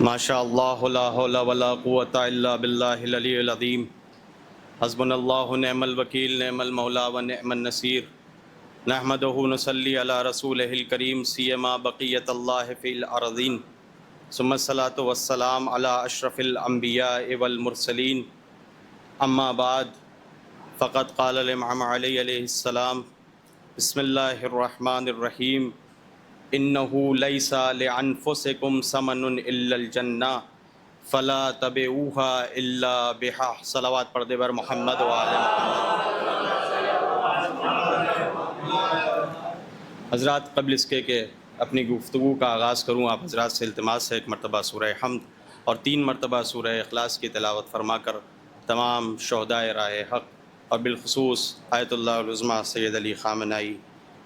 ماشاء اللہ لا حول ولا قوۃ الا باللہ العلی العظیم حسبنا اللہ نعم الوکیل نعم المولا و نعم النصیر نحمدہ نصلی علی رسولہ الکریم سیما بقیت اللہ فی الارضین ثم الصلاۃ والسلام علی اشرف الانبیاء والمرسلین اما بعد فقد قال الامام علی علیہ السلام بسم اللہ الرحمن الرحیم انہ لیس لانفسکم ثمن الا الجنہ فلا تبعوها الا بہا۔ صلوات پڑھ دے بر محمد و آل محمد۔ حضرات، قبل اس کے کہ اپنی گفتگو کا آغاز کروں، آپ حضرات سے التماس ہے ایک مرتبہ سورہ حمد اور 3 مرتبہ سورہ اخلاص کی تلاوت فرما کر تمام شہدائے راہ حق اور بالخصوص آیت اللہ العظمیٰ سید علی خامنہئی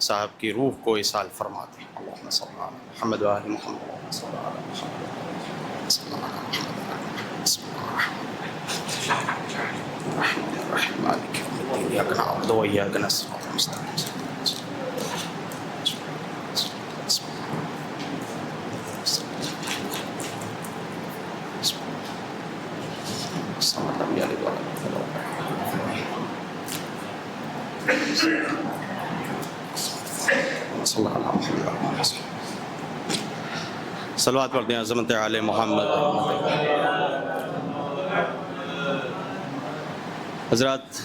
صاحب کی روح کو اصال فرماتے ہیں۔ اللہم صلی اللہ علی محمد و آل محمد صلی اللہ علی محمد صلی اللہ علی محمد بسم اللہ الرحمن الرحیم مالک یوم الدین ایاک نعبد و ایاک نستعین المستقیم۔ صلوات پڑھتے ہیں عظمت آل محمد۔ حضرات،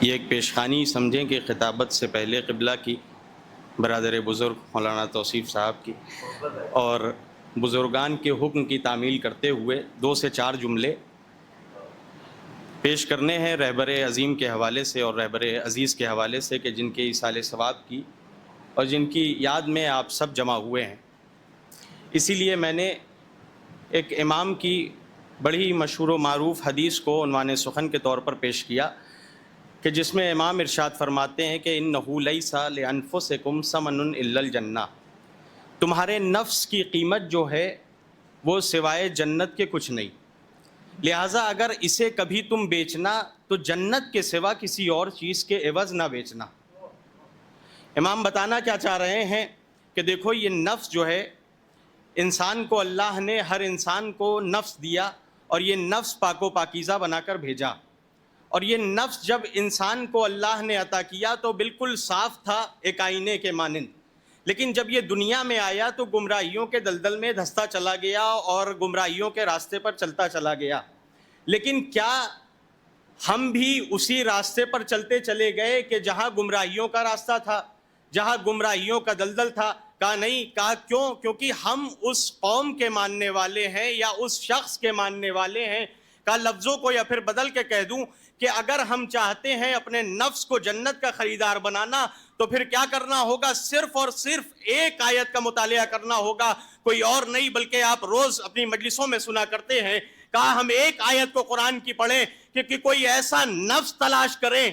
یہ ایک پیشخانی سمجھیں کہ خطابت سے پہلے قبلہ کی، برادر بزرگ مولانا توصیف صاحب کی اور بزرگان کے حکم کی تعمیل کرتے ہوئے 2 سے 4 جملے پیش کرنے ہیں رہبر عظیم کے حوالے سے اور رہبر عزیز کے حوالے سے کہ جن کے ایصال ثواب کی اور جن کی یاد میں آپ سب جمع ہوئے ہیں۔ اسی لیے میں نے ایک امام کی بڑی مشہور و معروف حدیث کو عنوان سخن کے طور پر پیش کیا کہ جس میں امام ارشاد فرماتے ہیں کہ انہ لیس لانفسکم ثمن الا الجنہ، تمہارے نفس کی قیمت جو ہے وہ سوائے جنت کے کچھ نہیں، لہٰذا اگر اسے کبھی تم بیچنا تو جنت کے سوا کسی اور چیز کے عوض نہ بیچنا۔ امام بتانا کیا چاہ رہے ہیں کہ دیکھو، یہ نفس جو ہے، انسان کو اللہ نے، ہر انسان کو نفس دیا اور یہ نفس پاک و پاکیزہ بنا کر بھیجا، اور یہ نفس جب انسان کو اللہ نے عطا کیا تو بالکل صاف تھا، ایک آئینے کے مانند، لیکن جب یہ دنیا میں آیا تو گمراہیوں کے دلدل میں دھستا چلا گیا اور گمراہیوں کے راستے پر چلتا چلا گیا۔ لیکن کیا ہم بھی اسی راستے پر چلتے چلے گئے کہ جہاں گمراہیوں کا راستہ تھا، جہاں گمراہیوں کا دلدل تھا؟ کہا نہیں۔ کہا کیوں؟ کیونکہ ہم اس قوم کے ماننے والے ہیں یا اس شخص کے ماننے والے ہیں۔ کہا لفظوں کو یا پھر بدل کے کہہ دوں کہ اگر ہم چاہتے ہیں اپنے نفس کو جنت کا خریدار بنانا تو پھر کیا کرنا ہوگا؟ صرف اور صرف ایک آیت کا مطالعہ کرنا ہوگا، کوئی اور نہیں، بلکہ آپ روز اپنی مجلسوں میں سنا کرتے ہیں۔ کہا ہم ایک آیت کو قرآن کی پڑھیں کہ کوئی ایسا نفس تلاش کریں،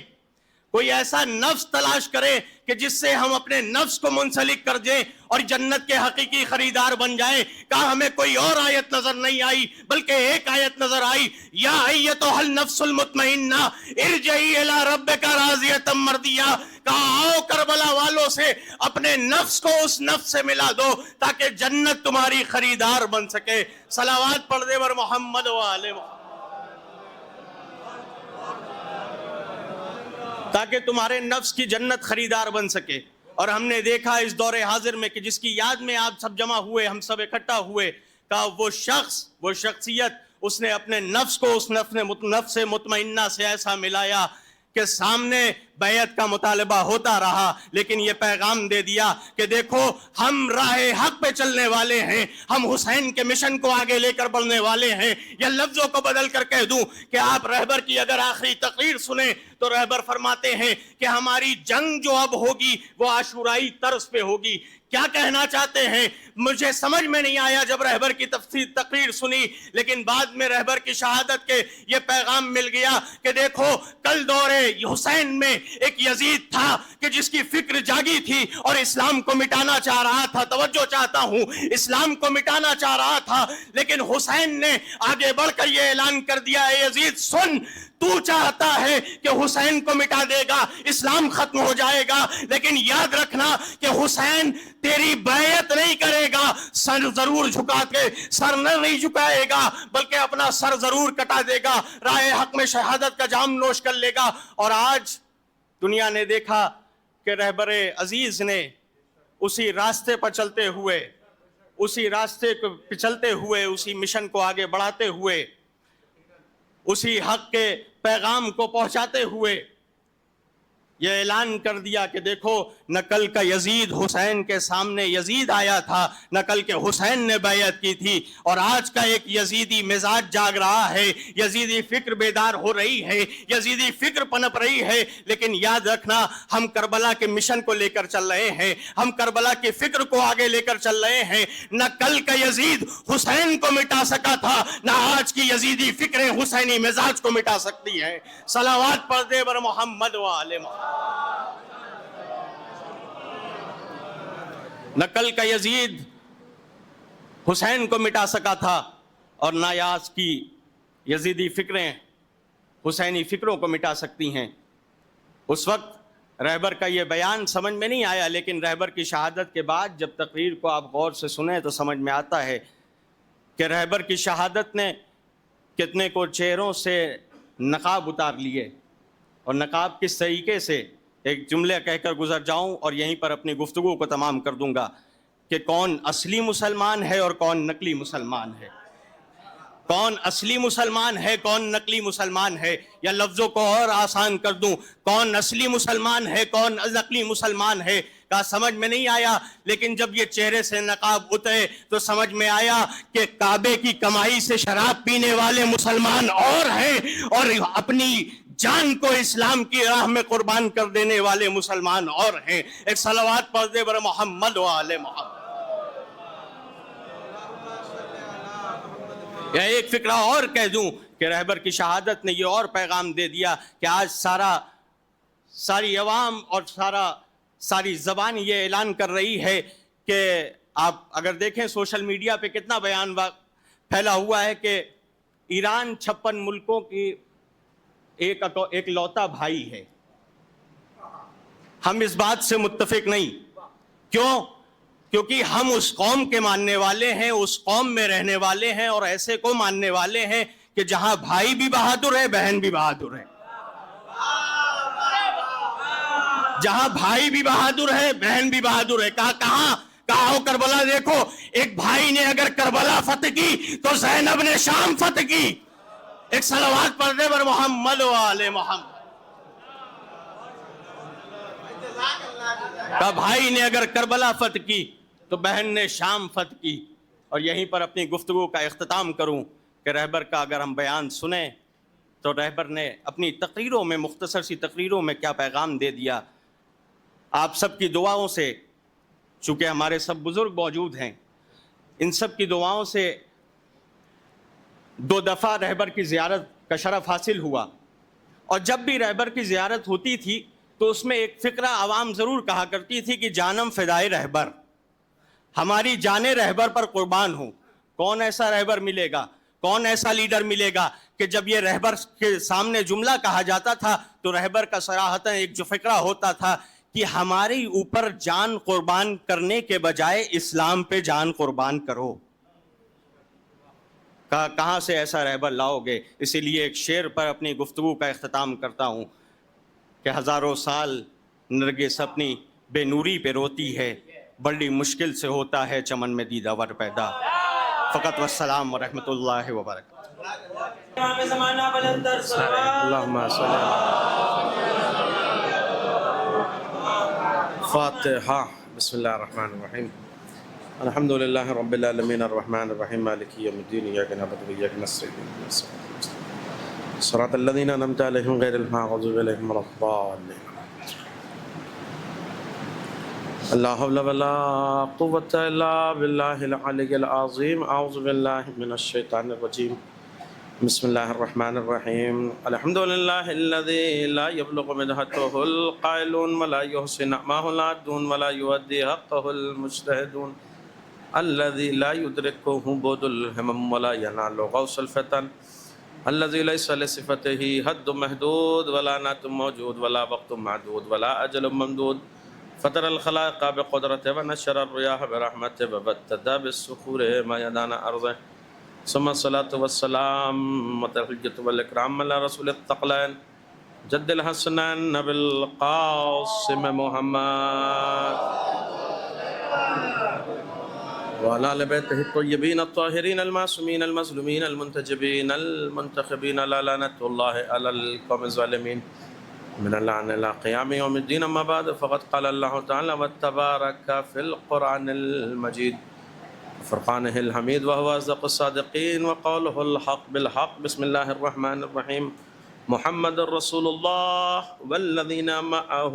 کوئی ایسا نفس تلاش کرے کہ جس سے ہم اپنے نفس کو منسلک کر دیں اور جنت کے حقیقی خریدار بن جائیں۔ کہا ہمیں کوئی اور آیت نظر نہیں آئی بلکہ ایک آیت نظر آئی، یا ایتھا النفس المطمئنہ ارجعی الی ربک راضیۃ مرضیہ۔ کہا آؤ کربلا والوں سے اپنے نفس کو اس نفس سے ملا دو تاکہ جنت تمہاری خریدار بن سکے۔ صلوات پڑھ دے بر محمد و آل محمد، تاکہ تمہارے نفس کی جنت خریدار بن سکے۔ اور ہم نے دیکھا اس دور حاضر میں کہ جس کی یاد میں آپ سب جمع ہوئے، ہم سب اکٹھا ہوئے، کہ وہ شخص، وہ شخصیت، اس نے اپنے نفس کو اس نفس مطمئنہ سے ایسا ملایا کہ سامنے بیعت کا مطالبہ ہوتا رہا، لیکن یہ پیغام دے دیا کہ دیکھو ہم راہ حق پہ چلنے والے ہیں، ہم حسین کے مشن کو آگے لے کر بڑھنے والے ہیں۔ یا لفظوں کو بدل کر کہہ دوں کہ آپ رہبر کی اگر آخری تقریر سنیں تو رہبر فرماتے ہیں کہ ہماری جنگ جو اب ہوگی وہ عاشورائی طرز پہ ہوگی۔ کیا کہنا چاہتے ہیں مجھے سمجھ میں نہیں آیا جب رہبر کی تقریر سنی، لیکن بعد میں رہبر کی شہادت کے یہ پیغام مل گیا کہ دیکھو کل دور حسین میں ایک یزید تھا کہ جس کی فکر جاگی تھی اور اسلام کو مٹانا چاہ رہا تھا. توجہ چاہتا ہوں, اسلام کو مٹانا چاہ رہا تھا, لیکن حسین نے آگے بڑھ کر یہ اعلان کر دیا, اے یزید سن, تو چاہتا ہے کہ حسین کو مٹا دے گا, اسلام ختم ہو جائے گا, لیکن یاد رکھنا کہ حسین تیری بیعت نہیں کرے گا, سر ضرور جھکا کے, سر نہیں جھکائے گا بلکہ اپنا سر ضرور کٹا دے گا, راہ حق میں شہادت کا جام نوش کر لے گا. اور آج دنیا نے دیکھا کہ رہبر عزیز نے اسی راستے پر چلتے ہوئے, اسی راستے پہ چلتے ہوئے, اسی مشن کو آگے بڑھاتے ہوئے, اسی حق کے پیغام کو پہنچاتے ہوئے یہ اعلان کر دیا کہ دیکھو, نہ کل کا یزید حسین کے سامنے یزید آیا تھا, نہ کل کے حسین نے بیعت کی تھی, اور آج کا ایک یزیدی مزاج جاگ رہا ہے, یزیدی فکر بیدار ہو رہی ہے, یزیدی فکر پنپ رہی ہے. لیکن یاد رکھنا, ہم کربلا کے مشن کو لے کر چل رہے ہیں, ہم کربلا کی فکر کو آگے لے کر چل رہے ہیں. نہ کل کا یزید حسین کو مٹا سکا تھا, نہ آج کی یزیدی فکریں حسینی مزاج کو مٹا سکتی ہیں. صلوات پڑھ دے بر محمد و آل محمد. نہ کل کا یزید حسین کو مٹا سکا تھا, اور نہ آج کی یزیدی فکریں حسینی فکروں کو مٹا سکتی ہیں. اس وقت رہبر کا یہ بیان سمجھ میں نہیں آیا, لیکن رہبر کی شہادت کے بعد جب تقریر کو آپ غور سے سنیں تو سمجھ میں آتا ہے کہ رہبر کی شہادت نے کتنے کو چہروں سے نقاب اتار لیے. اور نقاب کس طریقے سے, ایک جملہ کہہ کر گزر جاؤں اور یہیں پر اپنی گفتگو کو تمام کر دوں گا کہ کون اصلی مسلمان ہے اور کون نقلی مسلمان ہے, کون اصلی مسلمان ہے, کون نقلی مسلمان ہے, یا لفظوں کو اور آسان کر دوں, کون اصلی مسلمان ہے, کون نقلی مسلمان ہے. کا سمجھ میں نہیں آیا, لیکن جب یہ چہرے سے نقاب اترے تو سمجھ میں آیا کہ کعبے کی کمائی سے شراب پینے والے مسلمان اور ہیں, اور اپنی جان کو اسلام کی راہ میں قربان کر دینے والے مسلمان اور ہیں. ایک صلوات پڑھ دے بر محمد و آل محمد. یا ایک فکرہ اور کہہ دوں کہ رہبر کی شہادت نے یہ اور پیغام دے دیا کہ آج ساری عوام اور ساری زبان یہ اعلان کر رہی ہے کہ آپ اگر دیکھیں سوشل میڈیا پہ کتنا بیان پھیلا ہوا ہے کہ ایران 56 ملکوں کی ایک لوتا بھائی ہے. ہم اس بات سے متفق نہیں. کیوں؟ کیونکہ ہم اس قوم کے ماننے والے ہیں, اس قوم میں رہنے والے ہیں, اور ایسے کو ماننے والے ہیں کہ جہاں بھائی بھی بہادر ہے, بہن بھی بہادر ہے. جہاں بھائی بھی بہادر ہے, بہن بھی بہادر ہے. کہا ہو کربلا دیکھو, ایک بھائی نے اگر کربلا فتح کی تو زینب نے شام فتح کی. ایک صلوات پڑھ دے بر محمد و آل محمد. کہا بھائی نے اگر کربلا فتح کی تو بہن نے شام فتح کی. اور یہیں پر اپنی گفتگو کا اختتام کروں کہ رہبر کا اگر ہم بیان سنیں تو رہبر نے اپنی تقریروں میں, مختصر سی تقریروں میں کیا پیغام دے دیا. آپ سب کی دعاؤں سے, چونکہ ہمارے سب بزرگ موجود ہیں, ان سب کی دعاؤں سے 2 دفعہ رہبر کی زیارت کا شرف حاصل ہوا. اور جب بھی رہبر کی زیارت ہوتی تھی تو اس میں ایک فقرہ عوام ضرور کہا کرتی تھی کہ جانم فدائے رہبر, ہماری جانیں رہبر پر قربان ہوں. کون ایسا رہبر ملے گا, کون ایسا لیڈر ملے گا کہ جب یہ رہبر کے سامنے جملہ کہا جاتا تھا تو رہبر کا صراحتاً ایک جو فقرہ ہوتا تھا کہ ہمارے اوپر جان قربان کرنے کے بجائے اسلام پہ جان قربان کرو. کہاں سے ایسا رہبر لاؤ گے؟ اسی لیے ایک شعر پر اپنی گفتگو کا اختتام کرتا ہوں کہ ہزاروں سال نرگس اپنی بے نوری پہ روتی ہے, بڑی مشکل سے ہوتا ہے چمن میں دیدہ ور پیدا. فقط والسلام ورحمۃ اللہ وبرکاتہ. اللہم صلی فاتحہ. بسم اللہ الرحمن الرحیم. الحمد للہ رب العالمین الرحمن الرحیم مالک یوم الدین ایاک نعبد و ایاک نستعین صراط الذین انعمت علیہم غیر المغضوب علیہم ولا الضالین. لا حول ولا قوة الا باللہ العلی العظیم. اعوذ باللہ من الشیطان الرجیم. بسم الله الرحمن الرحيم الحمد لله الذي لا يبلغ مدحته القائلون ولا يحسن نعمه العادون ولا يؤدي حقه المجتهدون الذي لا يدركه بعد الهمم ولا ينال غوص الفتن الذي ليس لصفته حد محدود ولا نعت موجود ولا وقت معدود ولا أجل ممدود فطر الخلائق بقدرته ونشر الرياح برحمته وبتدى بالصخور ما يدان أرضه ثم الصلاة والسلام والتحية والإكرام على رسول الثقلين جد الحسنين نبي القاسم محمد وعلى آل بيته الطيبين الطاهرين المعصومين المظلومين المنتجبين المنتخبين لا لعنة الله على القوم الظالمين من اللعن إلى قيام يوم الدين. أما بعد فقد قال الله تعالى وتبارك في القرآن المجيد فرقانه الحميد وهو أصدق الصادقين وقوله الحق بالحق. بسم الله الرحمن الرحيم محمد رسول الله والذين معه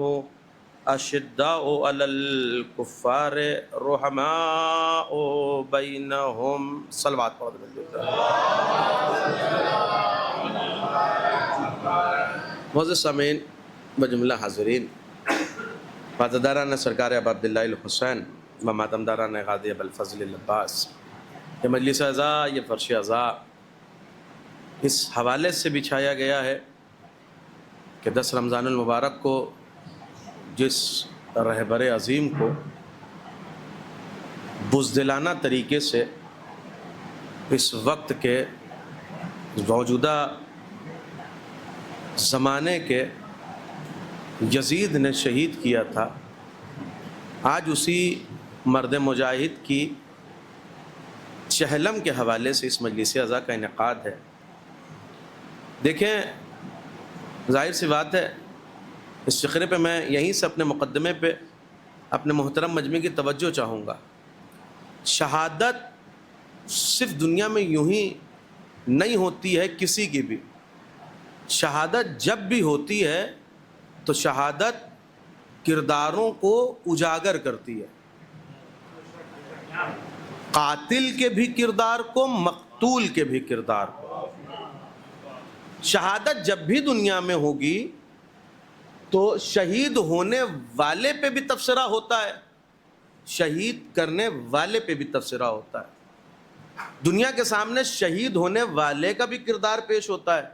أشداء على الكفار رحماء بينهم. صلوات پڑھ معزز سامعین بجملہ حاضرین، پادرداران سرکار ابا عبداللہ الحسین و ماتمداران غازی ابوالفضل العباس، یہ مجلس اعزاء، یہ فرش اعزاء اس حوالے سے بچھایا گیا ہے کہ 10 رمضان المبارک کو جس رہبر عظیم کو بزدلانہ طریقے سے اس وقت کے موجودہ زمانے کے یزید نے شہید کیا تھا، آج اسی مرد مجاہد کی چہلم کے حوالے سے اس مجلس اعزاء کا انعقاد ہے۔ دیکھیں، ظاہر سی بات ہے، اس فقرے پہ میں یہیں سے اپنے مقدمے پہ اپنے محترم مجمع کی توجہ چاہوں گا۔ شہادت صرف دنیا میں یوں ہی نہیں ہوتی ہے کسی کی بھی، شہادت جب بھی ہوتی ہے تو شہادت کرداروں کو اجاگر کرتی ہے، قاتل کے بھی کردار کو، مقتول کے بھی کردار کو۔ شہادت جب بھی دنیا میں ہوگی تو شہید ہونے والے پہ بھی تبصرہ ہوتا ہے، شہید کرنے والے پہ بھی تبصرہ ہوتا ہے۔ دنیا کے سامنے شہید ہونے والے کا بھی کردار پیش ہوتا ہے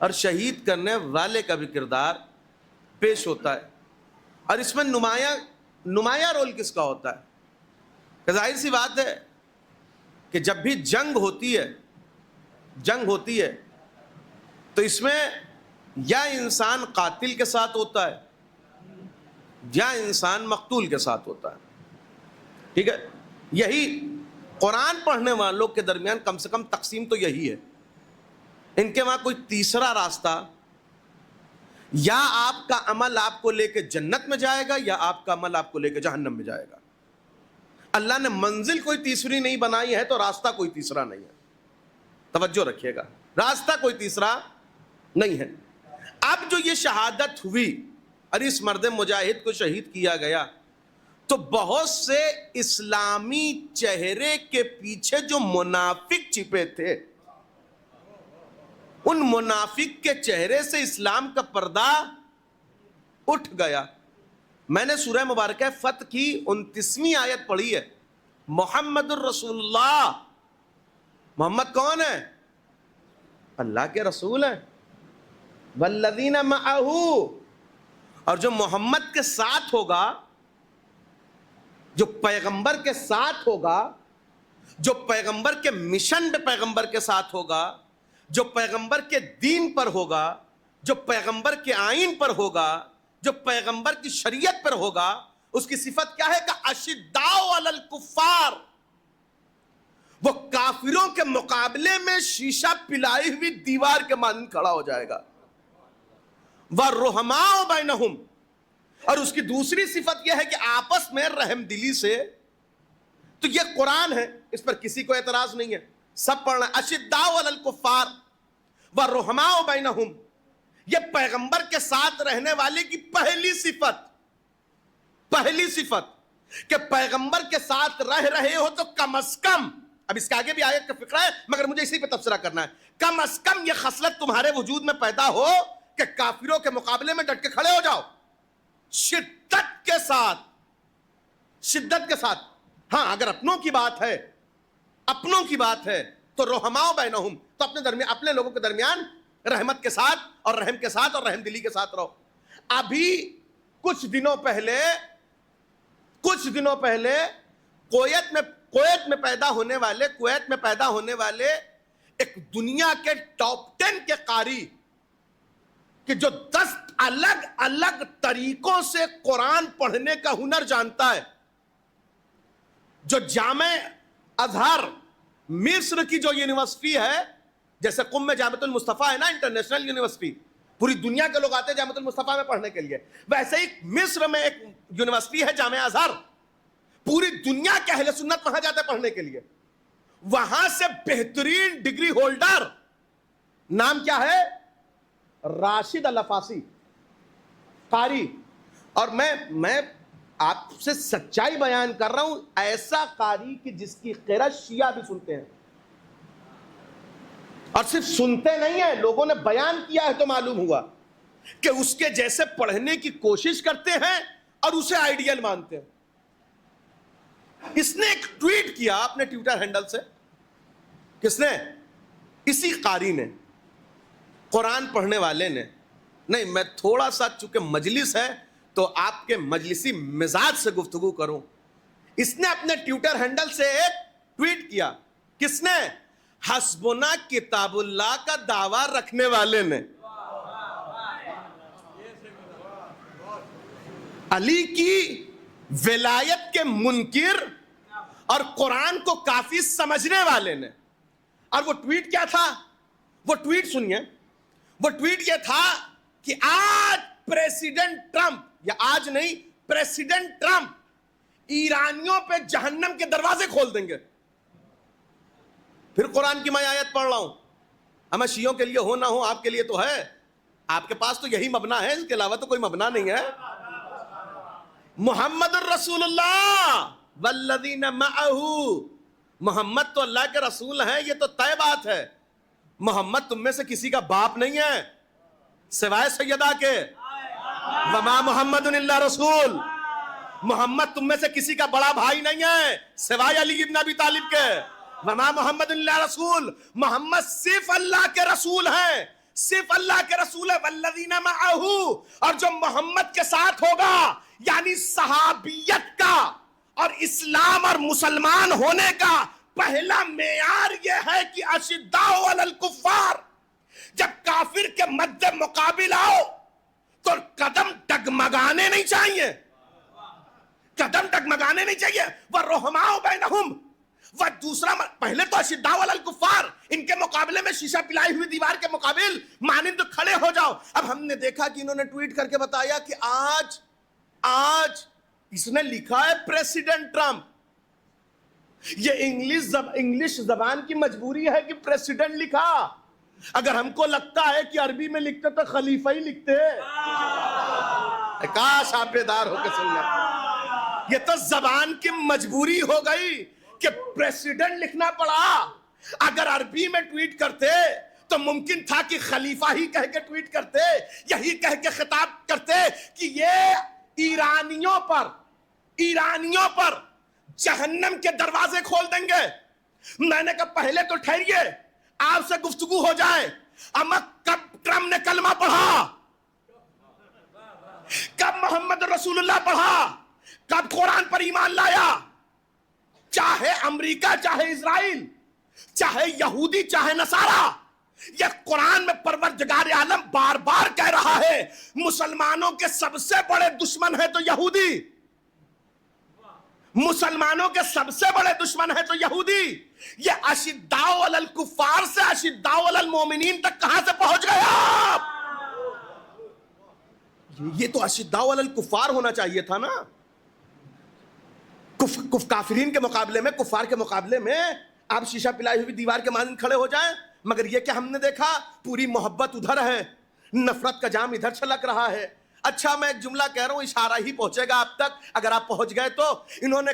اور شہید کرنے والے کا بھی کردار پیش ہوتا ہے، اور اس میں نمایاں رول کس کا ہوتا ہے؟ کہ ظاہر سی بات ہے کہ جب بھی جنگ ہوتی ہے تو اس میں یا انسان قاتل کے ساتھ ہوتا ہے یا انسان مقتول کے ساتھ ہوتا ہے، ٹھیک ہے؟ یہی قرآن پڑھنے والوں کے درمیان کم سے کم تقسیم تو یہی ہے، ان کے وہاں کوئی تیسرا راستہ، یا آپ کا عمل آپ کو لے کے جنت میں جائے گا یا آپ کا عمل آپ کو لے کے جہنم میں جائے گا۔ اللہ نے منزل کوئی تیسری نہیں بنائی ہے تو راستہ کوئی تیسرا نہیں ہے، توجہ رکھیے گا، راستہ کوئی تیسرا نہیں ہے۔ اب جو یہ شہادت ہوئی اور اس مرد مجاہد کو شہید کیا گیا تو بہت سے اسلامی چہرے کے پیچھے جو منافق چھپے تھے، ان منافق کے چہرے سے اسلام کا پردہ اٹھ گیا۔ میں نے سورہ مبارکہ فتح کی 29ویں آیت پڑھی ہے، محمد الرسول اللہ۔ محمد کون ہے؟ اللہ کے رسول ہیں، والذین معہ، اور جو محمد کے ساتھ ہوگا، جو پیغمبر کے ساتھ ہوگا، جو پیغمبر کے مشن پہ پیغمبر کے ساتھ ہوگا، جو پیغمبر کے دین پر ہوگا، جو پیغمبر کے آئین پر ہوگا، جو پیغمبر کی شریعت پر ہوگا، اس کی صفت کیا ہے کہ اشداء علی الکفار، وہ کافروں کے مقابلے میں شیشہ پلائی ہوئی دیوار کے مانند کھڑا ہو جائے گا۔ وَالرُّحَمَاءُ بَيْنَهُمْ، اور اس کی دوسری صفت یہ ہے کہ آپس میں رحم دلی سے۔ تو یہ قرآن ہے، اس پر کسی کو اعتراض نہیں ہے، سب پڑھنا۔ اشداء علی الکفار وَالرُّحَمَاءُ بَيْنَهُمْ، یہ پیغمبر کے ساتھ رہنے والے کی پہلی صفت کہ پیغمبر کے ساتھ رہ رہے ہو تو کم از کم اب اس کے آگے بھی آیت کا فقرہ ہے مگر مجھے اسی پہ تبصرہ کرنا ہے. کم از کم یہ خصلت تمہارے وجود میں پیدا ہو کہ کافروں کے مقابلے میں ڈٹ کے کھڑے ہو جاؤ شدت کے ساتھ. ہاں اگر اپنوں کی بات ہے تو رحماء بینہم، تو اپنے لوگوں کے درمیان رحمت کے ساتھ اور رحم کے ساتھ اور رحم دلی کے ساتھ رہو. ابھی کچھ دنوں پہلے کویت میں پیدا ہونے والے ایک دنیا کے ٹاپ 10 کے قاری کہ جو 10 الگ الگ طریقوں سے قرآن پڑھنے کا ہنر جانتا ہے، جو جامع ازہر مصر کی جو یونیورسٹی ہے، جیسے قم میں جامعۃ المصطفیٰ ہے نا، انٹرنیشنل یونیورسٹی، پوری دنیا کے لوگ آتے ہیں جامعۃ المصطفیٰ میں پڑھنے کے لیے، ویسے ہی مصر میں ایک یونیورسٹی ہے جامع ازہر، پوری دنیا کے اہل سنت وہاں جاتے ہیں پڑھنے کے لیے. وہاں سے بہترین ڈگری ہولڈر نام کیا ہے؟ راشد العفاسی قاری. اور میں آپ سے سچائی بیان کر رہا ہوں، ایسا قاری کہ جس کی قرأت شیعہ بھی سنتے ہیں، اور صرف سنتے نہیں ہیں، لوگوں نے بیان کیا ہے تو معلوم ہوا کہ اس کے جیسے پڑھنے کی کوشش کرتے ہیں اور اسے آئیڈیل مانتے ہیں. اس نے ایک ٹویٹ کیا اپنے ٹویٹر ہینڈل سے. کس نے؟ اسی قاری نے، قرآن پڑھنے والے نے. نہیں، میں تھوڑا سا چونکہ مجلس ہے تو آپ کے مجلسی مزاج سے گفتگو کروں. اس نے اپنے ٹویٹر ہینڈل سے ایک ٹویٹ کیا. کس نے؟ حسبنا کتاب اللہ کا دعویٰ رکھنے والے نے، علی کی ولایت کے منکر اور قرآن کو کافی سمجھنے والے نے. اور وہ ٹویٹ کیا تھا؟ وہ ٹویٹ سنیے. وہ ٹویٹ یہ تھا کہ آج پریزیڈنٹ ٹرمپ، یا آج نہیں، پریزیڈنٹ ٹرمپ ایرانیوں پہ جہنم کے دروازے کھول دیں گے. پھر قرآن کی میں آیت پڑھ رہا ہوں. ہمیں شیعوں کے لیے ہو نہ ہو، آپ کے لیے تو ہے. آپ کے پاس تو یہی مبنا ہے، اس کے علاوہ تو کوئی مبنا نہیں ہے. محمد الرسول اللہ والذین معہ، محمد تو اللہ کے رسول ہیں، یہ تو طے بات ہے. محمد تم میں سے کسی کا باپ نہیں ہے سوائے سیدہ کے. وما محمد الا رسول، محمد تم میں سے کسی کا بڑا بھائی نہیں ہے سوائے علی ابن ابی طالب کے. وما محمد الا رسول، محمد صرف اللہ کے رسول ہیں، صرف اللہ کے رسول ہے. والذین معہ، اور جو محمد کے ساتھ ہوگا، یعنی صحابیت کا اور اسلام اور مسلمان ہونے کا پہلا معیار یہ ہے کہ اشداء علی الکفار. جب کافر کے مد مقابل آؤ تو قدم ڈگمگانے نہیں چاہیے، قدم ڈگمگانے نہیں چاہیے. وَالرُّحَمَاءُ بَيْنَهُمْ، وہ دوسرا پہلے تو اشداء علی الکفار، ان کے مقابلے میں شیشہ پلائی ہوئی دیوار کے مقابل مانند کھڑے ہو جاؤ. اب ہم نے دیکھا کہ انہوں نے ٹویٹ کر کے بتایا کہ آج اس نے لکھا ہے پریزیڈنٹ ٹرمپ. یہ انگلش زبان کی مجبوری ہے کہ پریزیڈنٹ لکھا. اگر ہم کو لگتا ہے کہ عربی میں لکھتے تو خلیفہ ہی لکھتے. کاش آپ بیدار ہو کے سن لیں. یہ تو زبان کی مجبوری ہو گئی کہ پریزیڈنٹ لکھنا پڑا. اگر عربی میں ٹویٹ کرتے تو ممکن تھا کہ خلیفہ ہی کہہ کے ٹویٹ کرتے، یہی کہہ کے خطاب کرتے کہ یہ ایرانیوں پر جہنم کے دروازے کھول دیں گے. میں نے کہا پہلے تو ٹھہریے، آپ سے گفتگو ہو جائے. اما کب ٹرمپ نے کلمہ پڑھا؟ کب محمد رسول اللہ پڑھا؟ کب قرآن پر ایمان لایا؟ چاہے امریکہ، چاہے اسرائیل، چاہے یہودی، چاہے نصارہ، یہ قرآن میں پروردگار عالم بار بار کہہ رہا ہے مسلمانوں کے سب سے بڑے دشمن ہے تو یہودی. مسلمانوں کے سب سے بڑے دشمن ہے تو یہودی. یہ اشداء علی الکفار سے اشداء علی المومنین تک کہاں سے پہنچ گئے آپ؟ یہ تو اشداء علی الکفار ہونا چاہیے تھا نا. کافرین کے مقابلے میں، کفار کے مقابلے میں آپ شیشہ پلائی ہوئی دیوار کے مانند کھڑے ہو جائیں. مگر یہ کہ ہم نے دیکھا پوری محبت ادھر ہے، نفرت کا جام ادھر چھلک رہا ہے. اچھا میں ایک جملہ کہہ رہا ہوں, اشارہ ہی پہنچے گا آپ تک اگر آپ پہنچ گئے تو. انہوں نے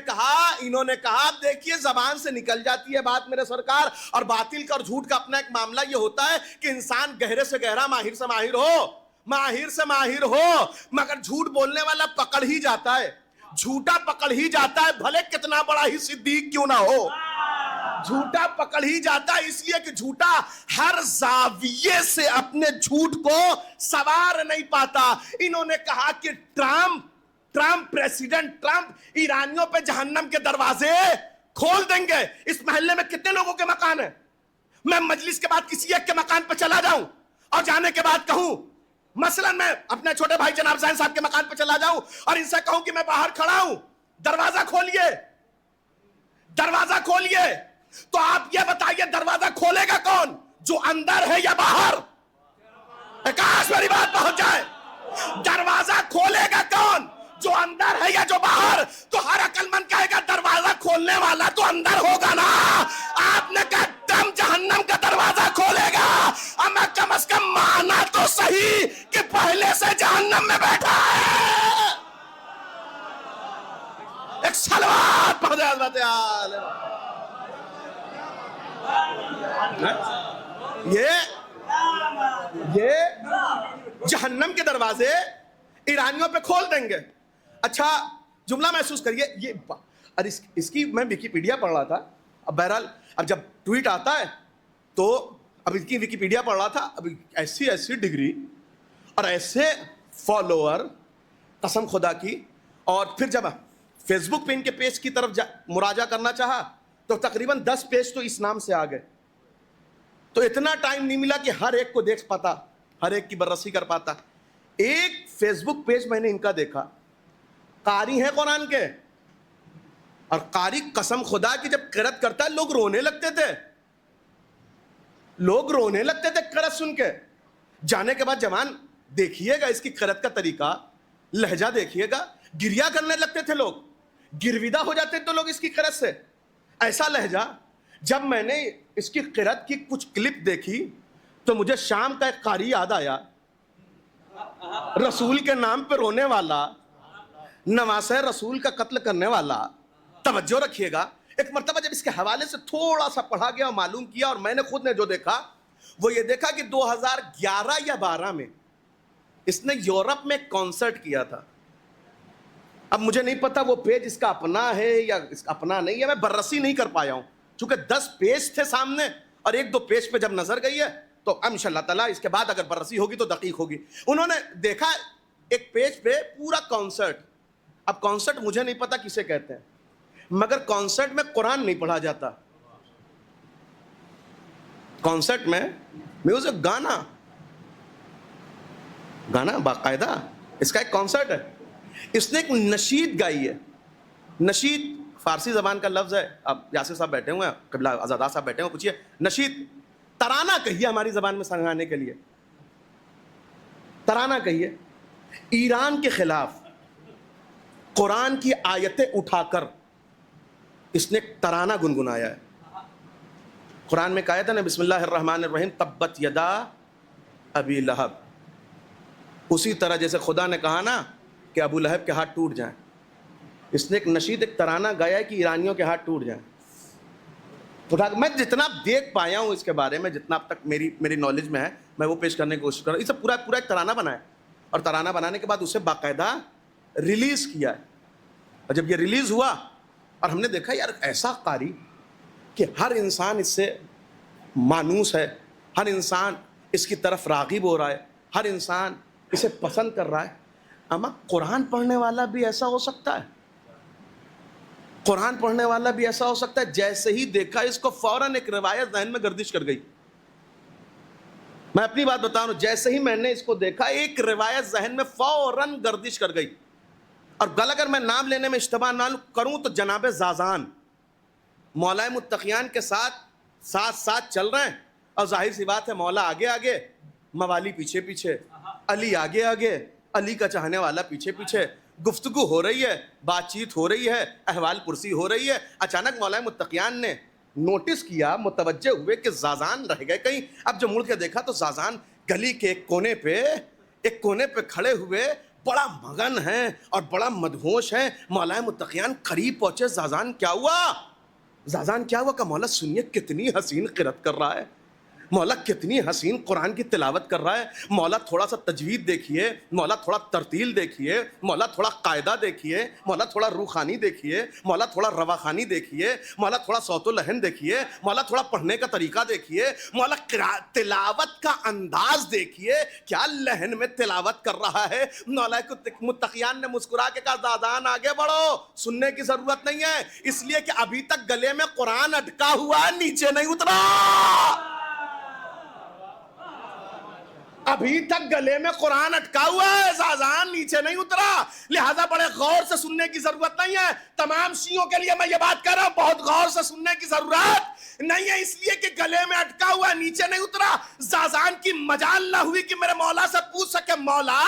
کہا دیکھیے زبان سے نکل جاتی ہے بات میرے سرکار, اور باطل کا اور جھوٹ کا اپنا ایک معاملہ یہ ہوتا ہے کہ انسان گہرے سے گہرا, ماہر سے ماہر ہو, مگر جھوٹ بولنے والا پکڑ ہی جاتا ہے, جھوٹا پکڑ ہی جاتا ہے, بھلے کتنا بڑا ہی صدیق کیوں نہ ہو, جھوٹا پکڑ ہی جاتا ہے, اس لیے کہ جھوٹا ہر زاویے سے اپنے جھوٹ کو سوار نہیں پاتا. انہوں نے کہا کہ پریزیڈنٹ ٹرمپ ایرانیوں پہ جہنم کے دروازے کھول دیں گے. اس محلے میں کتنے لوگوں کے مکان ہیں؟ میں مجلس کے بعد کسی ایک کے مکان پہ چلا جاؤں اور جانے کے بعد کہوں, مثلا میں اپنے چھوٹے بھائی جناب زین صاحب کے مکان پہ چلا جاؤں اور ان سے کہوں کہ میں باہر کھڑا ہوں, دروازہ کھولیے, تو آپ یہ بتائیے دروازہ کھولے گا کون, جو اندر ہے یا باہر؟ کاش میری بات پہنچ جائے. دروازہ کھولے گا کون, جو اندر ہے یا جو باہر؟ تو ہر عقل مند کہے گا دروازہ کھولنے والا تو اندر ہوگا نا. آپ نے کہا دم جہنم کا دروازہ کھولے گا, اما کم از کم مانا تو صحیح کہ پہلے سے جہنم میں بیٹھا ہے. ایک صلوات پڑھ دے حضرت آل. یہ جہنم کے دروازے ایرانیوں پہ کھول دیں گے. اچھا جملہ محسوس کریے, یہ اس کی میں ویکیپیڈیا پڑھ رہا تھا. اب بہرحال اب جب ٹویٹ آتا ہے تو اب اس کی ویکیپیڈیا پڑھ رہا تھا, اب ایسی ڈگری اور ایسے فالوور, قسم خدا کی. اور پھر جب فیس بک پہ ان کے پیج کی طرف مراجعہ کرنا چاہا تو تقریباً 10 پیج تو اس نام سے آ گئے. تو اتنا ٹائم نہیں ملا کہ ہر ایک کو دیکھ پاتا, ہر ایک کی بررسی کر پاتا. ایک فیس بک پیج میں نے ان کا دیکھا, قاری ہیں قرآن کے, اور قاری قسم خدا کی جب قرأت کرتا ہے لوگ رونے لگتے تھے قرأت سن کے. جانے کے بعد جوان دیکھیے گا اس کی قرأت کا طریقہ, لہجہ دیکھیے گا, گریا کرنے لگتے تھے لوگ, گرویدہ ہو جاتے تھے لوگ اس کی قرأت سے. ایسا لہجہ. جب میں نے اس کی قرأت کی کچھ کلپ دیکھی تو مجھے شام کا ایک قاری یاد آیا, رسول کے نام پہ رونے والا, نواسہ رسول کا قتل کرنے والا. توجہ رکھیے گا, ایک مرتبہ جب اس کے حوالے سے تھوڑا سا پڑھا گیا اور معلوم کیا, اور میں نے خود نے جو دیکھا وہ یہ دیکھا کہ 2011 یا 12 میں اس نے یورپ میں کانسرٹ کیا تھا. اب مجھے نہیں پتا وہ پیج اس کا اپنا ہے یا اس کا اپنا نہیں ہے, میں بررسی نہیں کر پایا ہوں چونکہ 10 پیج تھے سامنے, اور 1-2 پیج پہ جب نظر گئی ہے تو انشاءاللہ تعالیٰ اس کے بعد اگر بررسی ہوگی تو دقیق ہوگی. انہوں نے دیکھا ایک پیج پہ پورا کانسرٹ. اب کانسرٹ مجھے نہیں پتا کسے کہتے ہیں, مگر کانسرٹ میں قرآن نہیں پڑھا جاتا. کانسرٹ میں میوزک, گانا باقاعدہ اس کا ایک کانسرٹ ہے. اس نے ایک نشید گائی ہے. نشید فارسی زبان کا لفظ ہے. اب یاسر صاحب بیٹھے ہوئے ہیں, قبلہ آزادہ صاحب بیٹھے ہوئے, پوچھیے نشید ترانہ کہیے ہماری زبان میں سمجھانے کے لیے, ترانہ کہیے. ایران کے خلاف قرآن کی آیتیں اٹھا کر اس نے ترانہ گنگنایا ہے. قرآن میں کہا تھا نا بسم اللہ الرحمن الرحیم تبت یدا ابی لہب, اسی طرح جیسے خدا نے کہا نا کہ ابو لہب کے ہاتھ ٹوٹ جائیں, اس نے ایک نشید ایک ترانہ گایا ہے کہ ایرانیوں کے ہاتھ ٹوٹ جائیں. میں جتنا دیکھ پایا ہوں اس کے بارے میں, جتنا اب تک میری نالج میں ہے, میں وہ پیش کرنے کی کوشش کر رہا ہوں. اسے پورا ایک ترانہ بنایا, اور ترانہ بنانے کے بعد اسے باقاعدہ ریلیز کیا ہے. اور جب یہ ریلیز ہوا اور ہم نے دیکھا یار ایسا قاری کہ ہر انسان اس سے مانوس ہے, ہر انسان اس کی طرف راغب ہو رہا ہے, ہر انسان اسے پسند کر رہا ہے. اما قرآن پڑھنے والا بھی ایسا ہو سکتا ہے, قرآن پڑھنے والا بھی ایسا ہو سکتا ہے. جیسے ہی دیکھا اس کو فوراً ایک روایت ذہن میں گردش کر گئی. میں اپنی بات بتا رہا ہوں, جیسے ہی میں نے اس کو دیکھا ایک روایت ذہن میں فوراً گردش کر گئی. اور اگر میں نام لینے میں اشتباہ نہ کروں تو جناب زازان مولا متقیان کے ساتھ چل رہے ہیں, اور ظاہر سی بات ہے مولا آگے آگے, موالی پیچھے پیچھے, علی آگے آگے, علی کا چاہنے والا پیچھے پیچھے. گفتگو ہو رہی ہے, بات چیت ہو رہی ہے, احوال پرسی ہو رہی ہے. اچانک مولا متقیان نے نوٹس کیا, متوجہ ہوئے کہ زازان رہ گئے کہیں. اب جب مڑ کے دیکھا تو زازان گلی کے ایک کونے پہ کھڑے ہوئے بڑا مگن ہیں اور بڑا مدہوش ہیں. مولا متقیان قریب پہنچے. زازان کیا ہوا؟ زازان کیا ہوا؟ کہ مولا سنیے کتنی حسین قرات کر رہا ہے, مولا کتنی حسین قرآن کی تلاوت کر رہا ہے. مولا تھوڑا سا تجوید دیکھیے, مولا تھوڑا ترتیل دیکھیے, مولا تھوڑا قاعدہ دیکھیے, مولا تھوڑا روخانی دیکھیے, مولا تھوڑا رواخانی دیکھیے, مولا تھوڑا صوت و لحن دیکھیے, مولا تھوڑا پڑھنے کا طریقہ دیکھیے, مولا تلاوت کا انداز دیکھیے, کیا لحن میں تلاوت کر رہا ہے. مولا متقیان نے مسکرا کے کہا زادان آگے بڑھو, سننے کی ضرورت نہیں ہے, اس لیے کہ ابھی تک گلے میں قرآن اٹکا ہوا ہے, نیچے نہیں اترا. ابھی تک گلے میں قرآن اٹکا ہوا ہے, زازان نیچے نہیں اترا, لہذا بڑے غور سے سننے کی ضرورت نہیں ہے. تمام شیعوں کے لیے میں یہ بات کر رہا ہوں, بہت غور سے سننے کی ضرورت نہیں ہے, اس لیے کہ گلے میں اٹکا ہوا ہے, نیچے نہیں اترا. زازان کی مجال نہ ہوئی کہ میرے مولا سے پوچھ سکے مولا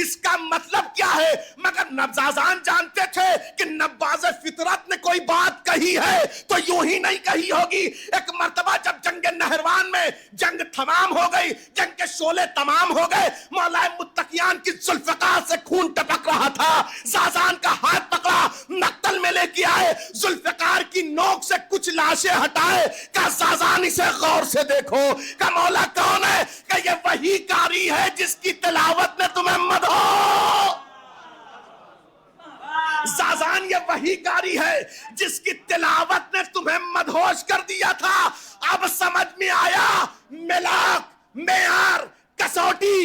اس کا مطلب کیا ہے, مگر زازان جانتے تھے کہ نباز فطرت نے کوئی بات کہی ہے تو یوں ہی نہیں کہی ہوگی. ایک مرتبہ جب جنگ نہروان میں جنگ تمام ہو گئی, جنگ کے شعلے تمام ہو گئے, مولا متقیان کی ذوالفقار سے خون ٹپک رہا تھا. زازان کا ہاتھ پکڑا, مقتل میں لے کے آئے, ذوالفقار کی نوک سے کچھ لاشیں ہٹائے. کہ زازان اسے غور سے دیکھو, کہ مولا کون ہے, کہ یہ وہی قاری ہے جس کی تلاوت نے تمہیں مدحو. زازان یہ وہی قاری ہے جس کی تلاوت نے تمہیں مدہوش کر دیا تھا. اب سمجھ میں آیا, ملاک معیار کسوٹی,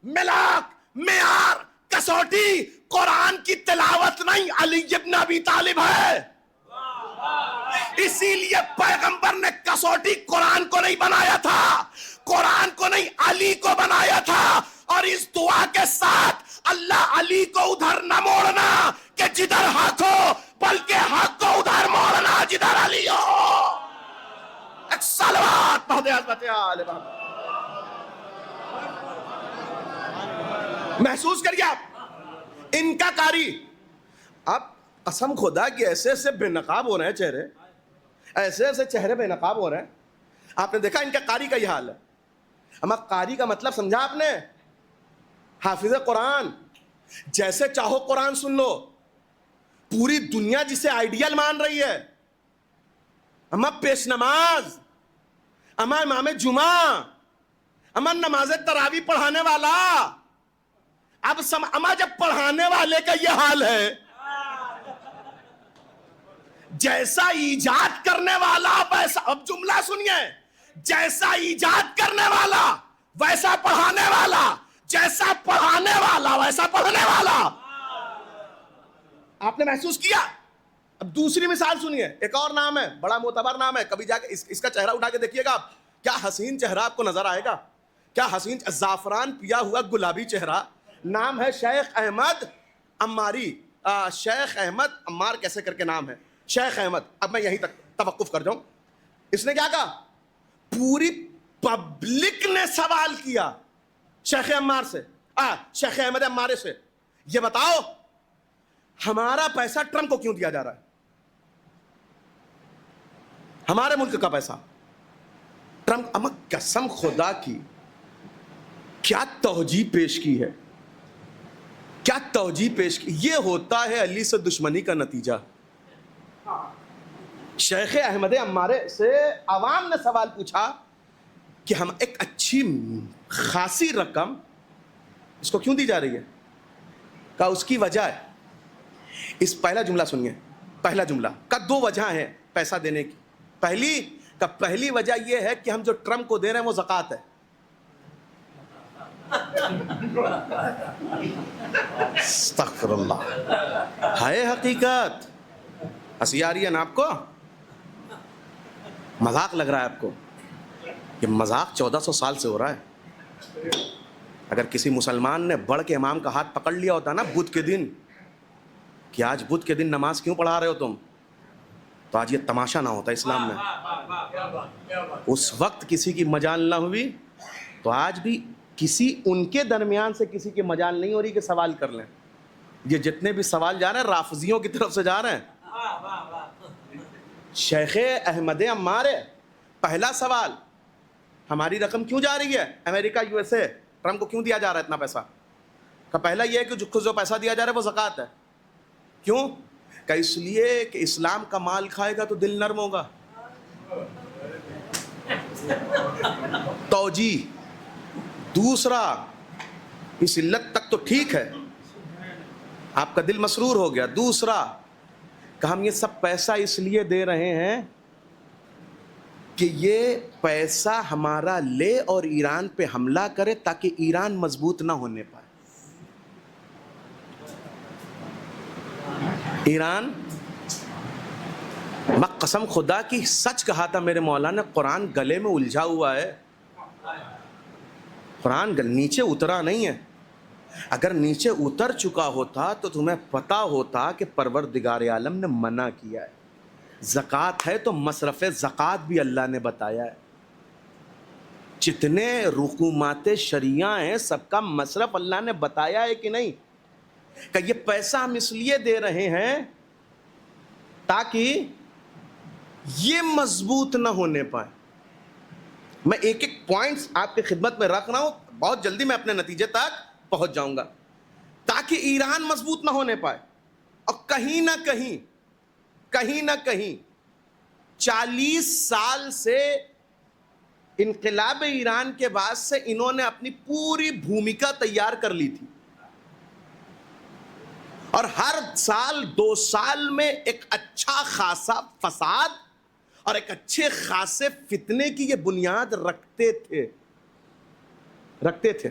ملاک معیار کسوٹی قرآن کی تلاوت نہیں, علی ابن ابی طالب ہے. اسی لیے پیغمبر نے کسوٹی قرآن کو نہیں بنایا تھا, قرآن کو نہیں علی کو بنایا تھا. اور اس دعا کے ساتھ اللہ علی کو ادھر نہ موڑنا کہ جدھر حق ہو, بلکہ حق کو ادھر موڑنا جدھر علی ہو. ایک صلوات پڑھ دے حضرت آل محمد. محسوس کریے آپ ان کا قاری. اب قسم خدا کہ ایسے ایسے بے نقاب ہو رہے ہیں چہرے, ایسے ایسے چہرے بے نقاب ہو رہے ہیں. آپ نے دیکھا ان کے قاری کا یہ حال ہے. اما قاری کا مطلب سمجھا آپ نے؟ حافظ قرآن. جیسے چاہو قرآن سن لو, پوری دنیا جسے آئیڈیل مان رہی ہے, اما پیش نماز, اما امام جمعہ, اما نماز تراویح پڑھانے والا. اب اما جب پڑھانے والے کا یہ حال ہے, جیسا ایجاد کرنے والا ویسا, اب جملہ سنیے, جیسا ایجاد کرنے والا ویسا پڑھانے والا, جیسا پڑھانے والا ویسا پڑھنے والا. آپ نے محسوس کیا؟ اب دوسری مثال سنیے, ایک اور نام ہے, بڑا معتبر نام ہے, کبھی جا کے اس کا چہرہ اٹھا کے دیکھیے گا آپ, کیا حسین چہرہ آپ کو نظر آئے گا, کیا حسین زعفران پیا ہوا گلابی چہرہ. نام ہے شیخ احمد عماری, شیخ احمد عمار کیسے کر کے نام ہے, شیخ احمد. اب میں یہیں تک توقف کر جاؤں. اس نے کیا کہا, پوری پبلک نے سوال کیا شیخ عمار سے, شیخ احمد عمارے سے, یہ بتاؤ ہمارا پیسہ ٹرمپ کو کیوں دیا جا رہا ہے, ہمارے ملک کا پیسہ ٹرمپ. اما قسم خدا کی کیا توجیہ پیش کی ہے, کیا توجیہ پیش کی. یہ ہوتا ہے علی سے دشمنی کا نتیجہ. شیخ احمد عمارے سے عوام نے سوال پوچھا کہ ہم ایک اچھی خاصی رقم اس کو کیوں دی جا رہی ہے, کہا اس کی وجہ ہے. اس پہلا جملہ سنیے, پہلا جملہ کا دو وجہ ہیں پیسہ دینے کی. پہلی وجہ یہ ہے کہ ہم جو ٹرمپ کو دے رہے ہیں وہ زکوٰۃ ہے. استغفر اللہ, ہے حقیقت. ہنسی آ رہی ہے نا آپ کو, مذاق لگ رہا ہے آپ کو. یہ مذاق 1400 سال سے ہو رہا ہے. اگر کسی مسلمان نے بڑھ کے امام کا ہاتھ پکڑ لیا ہوتا نا بدھ کے دن, کہ آج بدھ کے دن نماز کیوں پڑھا رہے ہو تم, تو آج یہ تماشا نہ ہوتا اسلام میں. اس وقت کسی کی مجال نہ ہوئی, تو آج بھی کسی ان کے درمیان سے کسی کی مجال نہیں ہو رہی کہ سوال کر لیں. یہ جتنے بھی سوال جا رہے ہیں رافضیوں کی طرف سے جا رہے ہیں. شیخ احمد عمارے, پہلا سوال, ہماری رقم کیوں جا رہی ہے امریکہ, USA, ٹرمپ کو کیوں دیا جا رہا ہے اتنا پیسہ. کا پہلا یہ ہے کہ جو پیسہ دیا جا رہا ہے وہ زکوٰۃ ہے. کیوں؟ کہ اس لیے کہ اسلام کا مال کھائے گا تو دل نرم ہوگا. توجیہ. دوسرا، اس علت تک تو ٹھیک ہے، آپ کا دل مسرور ہو گیا. دوسرا کہ ہم یہ سب پیسہ اس لیے دے رہے ہیں کہ یہ پیسہ ہمارا لے اور ایران پہ حملہ کرے تاکہ ایران مضبوط نہ ہونے پائے. ایران، میں قسم خدا کی سچ کہا تھا میرے مولانا، قرآن گلے میں الجھا ہوا ہے. قرآن نیچے اترا نہیں ہے. اگر نیچے اتر چکا ہوتا تو تمہیں پتا ہوتا کہ پروردگار عالم نے منع کیا ہے. زکوٰۃ ہے تو مصرف زکوٰۃ بھی اللہ نے بتایا ہے. جتنے رقومات شرعیہ ہیں سب کا مصرف اللہ نے بتایا ہے کہ نہیں؟ کہ یہ پیسہ ہم اس لیے دے رہے ہیں تاکہ یہ مضبوط نہ ہونے پائے. میں ایک ایک پوائنٹس آپ کی خدمت میں رکھ رہا ہوں، بہت جلدی میں اپنے نتیجے تک پہنچ جاؤں گا. تاکہ ایران مضبوط نہ ہونے پائے. اور کہیں نہ کہیں 40 سال سے انقلاب ایران کے بعد سے انہوں نے اپنی پوری بھومکا تیار کر لی تھی، اور ہر سال 2 سال میں ایک اچھا خاصا فساد اور ایک اچھے خاصے فتنے کی یہ بنیاد رکھتے تھے.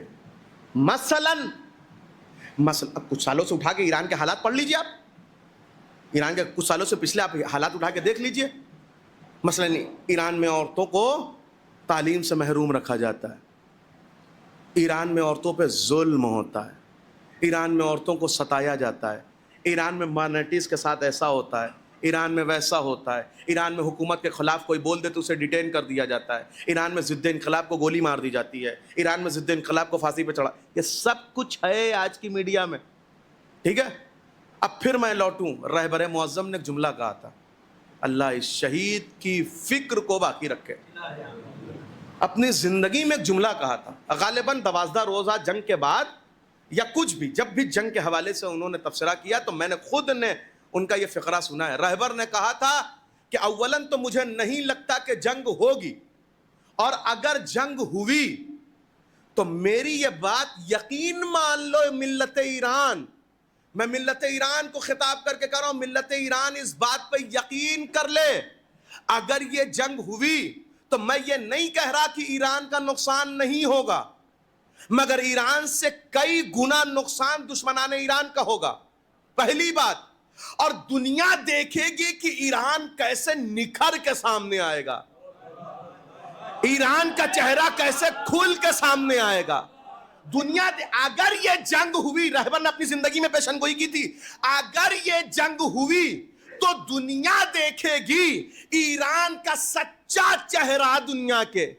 مثلا کچھ سالوں سے اٹھا کے ایران کے حالات پڑھ لیجئے. آپ ایران کے کچھ سالوں سے پچھلے آپ حالات اٹھا کے دیکھ لیجئے. مثلا ایران میں عورتوں کو تعلیم سے محروم رکھا جاتا ہے. ایران میں عورتوں پہ ظلم ہوتا ہے. ایران میں عورتوں کو ستایا جاتا ہے. ایران میں مائنرٹیز کے ساتھ ایسا ہوتا ہے. ایران میں ویسا ہوتا ہے. ایران میں حکومت کے خلاف کوئی بول دے تو اسے ڈیٹین کر دیا جاتا ہے. ایران میں ضد انقلاب کو گولی مار دی جاتی ہے. ایران میں ضد انقلاب کو پھانسی پہ چڑھا. یہ سب کچھ ہے آج کی میڈیا میں. ٹھیک ہے. اب پھر میں لوٹوں. رہبر معظم نے ایک جملہ کہا تھا، اللہ اس شہید کی فکر کو باقی رکھے. اپنی زندگی میں ایک جملہ کہا تھا. غالباً 12 روزہ جنگ کے بعد یا کچھ بھی، جب بھی جنگ کے حوالے سے انہوں نے تبصرہ کیا تو میں نے خود نے ان کا یہ فقرہ سنا ہے. رہبر نے کہا تھا کہ اولاً تو مجھے نہیں لگتا کہ جنگ ہوگی، اور اگر جنگ ہوئی تو میری یہ بات یقین مان لو ملت ایران، میں ملت ایران کو خطاب کر کے کہہ رہا ہوں، ملت ایران اس بات پہ یقین کر لے، اگر یہ جنگ ہوئی تو میں یہ نہیں کہہ رہا کہ ایران کا نقصان نہیں ہوگا، مگر ایران سے کئی گنا نقصان دشمنان ایران کا ہوگا. پہلی بات. اور دنیا دیکھے گی کہ ایران کیسے نکھر کے سامنے آئے گا، ایران کا چہرہ کیسے کھل کے سامنے آئے گا. دنیا اگر یہ جنگ ہوئی، رہبر نے اپنی زندگی میں پیشن گوئی کی تھی، اگر یہ جنگ ہوئی تو دنیا دیکھے گی ایران کا سچا چہرہ دنیا کے،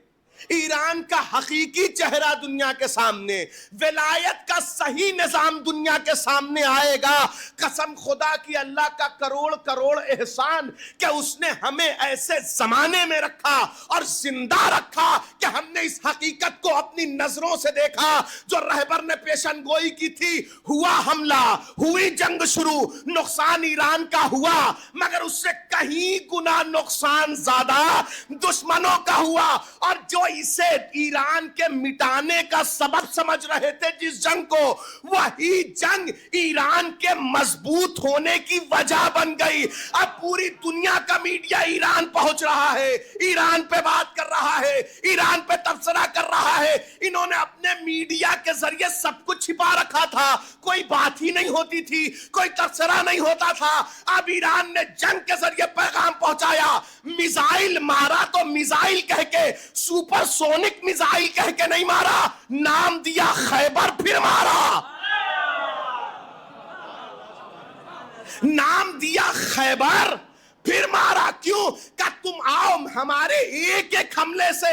ایران کا حقیقی چہرہ دنیا کے سامنے، ولایت کا صحیح نظام دنیا کے سامنے آئے گا. قسم خدا کی اللہ کا کروڑ کروڑ احسان کہ اس نے ہمیں ایسے زمانے میں رکھا اور زندہ رکھا کہ ہم نے اس حقیقت کو اپنی نظروں سے دیکھا جو رہبر نے پیشن گوئی کی تھی. ہوا حملہ، ہوئی جنگ شروع، نقصان ایران کا ہوا، مگر اس سے کہیں گنا نقصان زیادہ دشمنوں کا ہوا. اور جو اسے ایران کے مٹانے کا سبب سمجھ رہے تھے جس جنگ کو، وہی جنگ ایران کے مضبوط ہونے کی وجہ بن گئی. اب پوری دنیا کا میڈیا ایران پہنچ رہا ہے، ایران پہ بات کر رہا ہے، ایران پہ تبصرہ کر رہا ہے. انہوں نے اپنے میڈیا کے ذریعے سب کچھ چھپا رکھا تھا، کوئی بات ہی نہیں ہوتی تھی، کوئی تبصرہ نہیں ہوتا تھا. اب ایران نے جنگ کے ذریعے پیغام پہنچایا. میزائل مارا تو میزائل کہہ کے، سپر سونک میزائل کہہ کے نہیں مارا، نام دیا خیبر پھر مارا. نام دیا خیبر پھر مارا. کیوں؟ کہ تم آؤ ہمارے ایک ایک حملے سے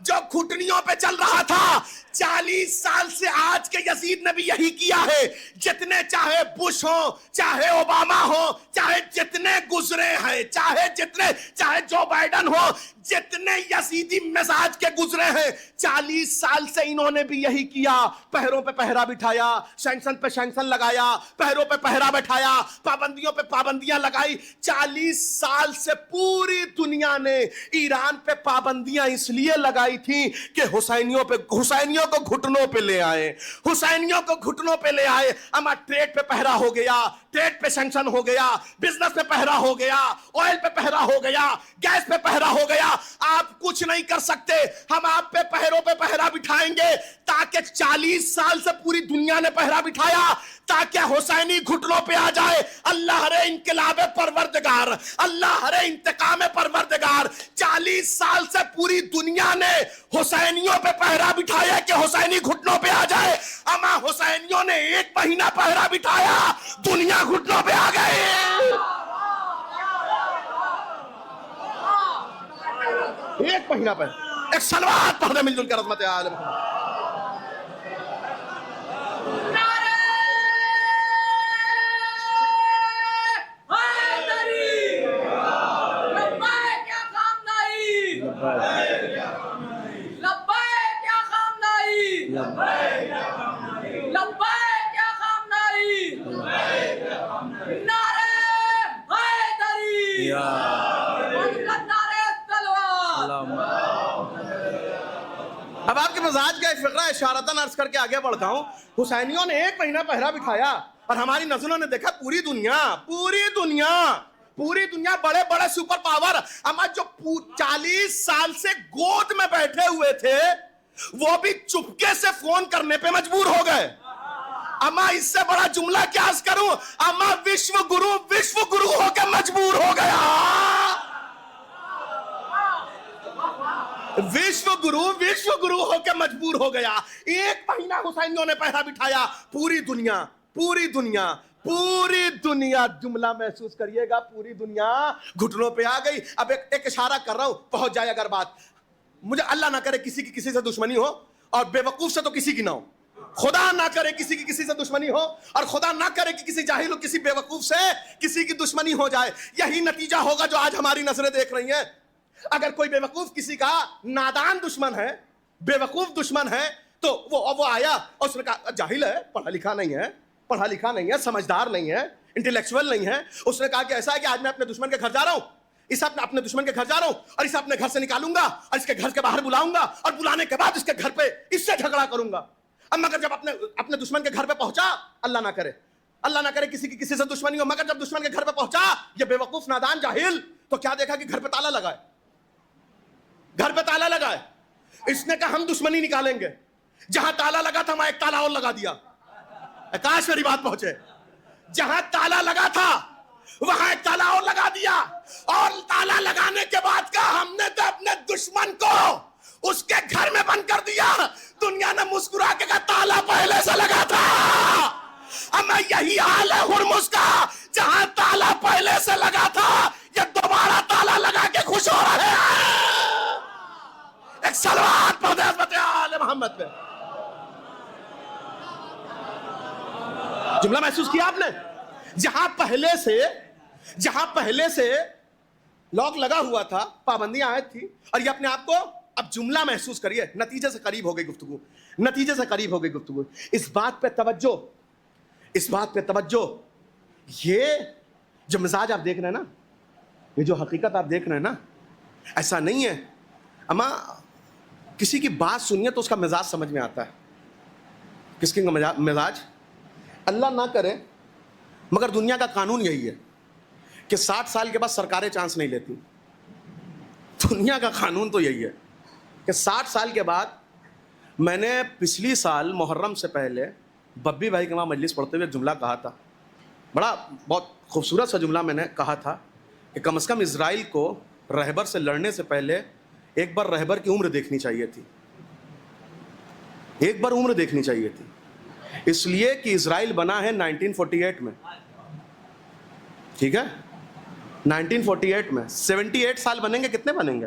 جو گھٹنیوں پہ چل رہا تھا. 40 سال سے آج کے یزید نے بھی یہی کیا ہے. جتنے چاہے بش ہو, چاہے اوباما ہو, چاہے جتنے گزرے ہیں, چاہے جو بائیڈن ہو, جتنے یزیدی مزاج کے گزرے ہیں, 40 سال سے انہوں نے بھی یہی کیا. پہروں پہ پہرا بٹھایا, سینکشن پہ سینکشن لگایا, پہروں پہ پہرا بٹھایا, پابندیوں پہ پابندیاں لگائی. 40 سال سے پوری دنیا نے ایران پہ پابندیاں اس لیے لگائی تھی کہ حسینیوں کو گھٹنوں پہ لے آئے, حسینیوں کو گھٹنوں پہ لے آئے. اما ٹریڈ پہ پہرا ہو گیا, ٹریڈ پہ سینکشن ہو گیا, بزنس پہ پہرا ہو گیا, آئل پہ پہرا ہو گیا, گیس پہ پہرا ہو گیا. آپ کچھ نہیں کر سکتے, ہم آپ پہ پہروں پہ پہرا بٹھائیں گے تاکہ 40 سال سے پوری دنیا نے پہرا بٹھایا تاکہ حسینی گھٹنوں پہ آ جائے. اللہ رے انقلاب پروردگار, اللہ رے انتقام پروردگار, 40 سال سے پوری دنیا نے حسینیوں پہ پہرا بٹھایا کہ حسینی گھٹنوں پہ آ جائے. اما حسینیوں نے 1 مہینہ پہرا بٹھایا, دنیا گھٹنوں پہ آ گئی. ایک مہینہ پہ ایک سلوات پڑھنے مل جل کر عظمت آل محمد. اب آپ کے مزاج کا ایک فقرہ اشارتاً عرض کر کے آگے بڑھتا ہوں. حسینیوں نے 1 مہینہ پہرا بٹھایا اور ہماری نظروں نے دیکھا پوری دنیا بڑے بڑے سپر پاور اما جو 40 سال سے گود میں بیٹھے ہوئے تھے وہ بھی چپکے سے فون کرنے پہ مجبور ہو گئے. اما اس سے بڑا جملہ کیا عرض کروں, اما وشو گرو ہو کے مجبور ہو گیا. وشو گرو ہو کے مجبور ہو گیا. 1 مہینہ حسینیوں نے پہرا بٹھایا. پوری دنیا جملہ محسوس کریے گا, پوری دنیا گھٹنوں پہ آ گئی. اب ایک اشارہ کر رہا ہوں, پہنچ جائے اگر بات. مجھے اللہ نہ کرے کسی کی کسی سے دشمنی ہو, اور بے وقوف سے تو کسی کی نہ ہو. خدا نہ کرے کسی کی کسی سے دشمنی ہو, اور خدا نہ کرے کہ کسی جاہل و کسی بے وقوف سے کسی کی دشمنی ہو جائے. یہی نتیجہ ہوگا جو آج ہماری نظریں دیکھ رہی ہیں. اگر کوئی بے وقوف کسی کا نادان دشمن ہے, بے وقوف دشمن ہے, تو وہ آیا اور اس نے کہا جاہل ہے, پڑھا لکھا نہیں ہے, سمجھدار نہیں ہے, انٹلیکچوئل نہیں ہے. اس نے کہا کہ ایسا ہے کہ آج میں اپنے دشمن کے گھر جا رہا ہوں, اپنے دشمن کے گھر جا رہا ہوں, اور اسے اپنے گھر سے نکالوں گا اور اس کے گھر کے باہر بلاؤں گا, اور بلانے کے بعد اس کے گھر پہ اس سے جھگڑا کروں گا. اب مگر جب اپنے دشمن کے گھر پہ پہنچا, اللہ نہ کرے کسی کی کسی سے دشمنی ہو, مگر جب دشمن کے گھر پہ پہنچا یہ بے وقوف نادان جاہل, تو کیا دیکھا کہ گھر پہ تالا لگا ہے. اس نے کہا ہم دشمنی نکالیں گے. جہاں تالا لگا تھا وہاں ایک تالا اور لگا دیا. کاش میری بات پہنچے. جہاں تالا لگا تھا وہاں ایک تالا اور لگا دیا, اور تالا لگانے کے بعد کہا ہم نے تو اپنے دشمن کو اس کے گھر میں بند کر دیا. دنیا نے مسکرا کے کہا تالا پہلے سے لگا تھا. ہمیں یہی حال ہے ہرمز کا, جہاں تالا پہلے سے لگا تھا یہ دوبارہ تالا لگا کے خوش ہو رہے ہیں. ایک صلوات پڑھ دے حضرت آل محمد پہ. جملہ محسوس کیا آپ نے؟ جہاں پہلے سے لاک لگا ہوا تھا, پابندیاں عائد تھی, اور یہ اپنے آپ کو, اب جملہ محسوس کریے, نتیجے سے قریب ہو گئی گفتگو. اس بات پہ توجہ, یہ جو مزاج آپ دیکھ رہے ہیں نا, یہ جو حقیقت آپ دیکھ رہے ہیں نا, ایسا نہیں ہے. اما کسی کی بات سنیے تو اس کا مزاج سمجھ میں آتا ہے. کس کی مزاج؟ اللہ نہ کرے مگر دنیا کا قانون یہی ہے کہ 60 سال کے بعد سرکاریں چانس نہیں لیتی. دنیا کا قانون تو یہی ہے کہ 60 سال کے بعد. میں نے پچھلی سال محرم سے پہلے ببی بھائی کے وہاں مجلس پڑھتے ہوئے جملہ کہا تھا, بہت خوبصورت سا جملہ میں نے کہا تھا کہ کم از کم اسرائیل کو رہبر سے لڑنے سے پہلے ایک بار رہبر کی عمر دیکھنی چاہیے تھی. اس لیے کہ اسرائیل بنا ہے 1948 میں, ٹھیک ہے, 1948 میں. 78 سال بنیں گے, کتنے بنیں گے؟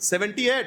78,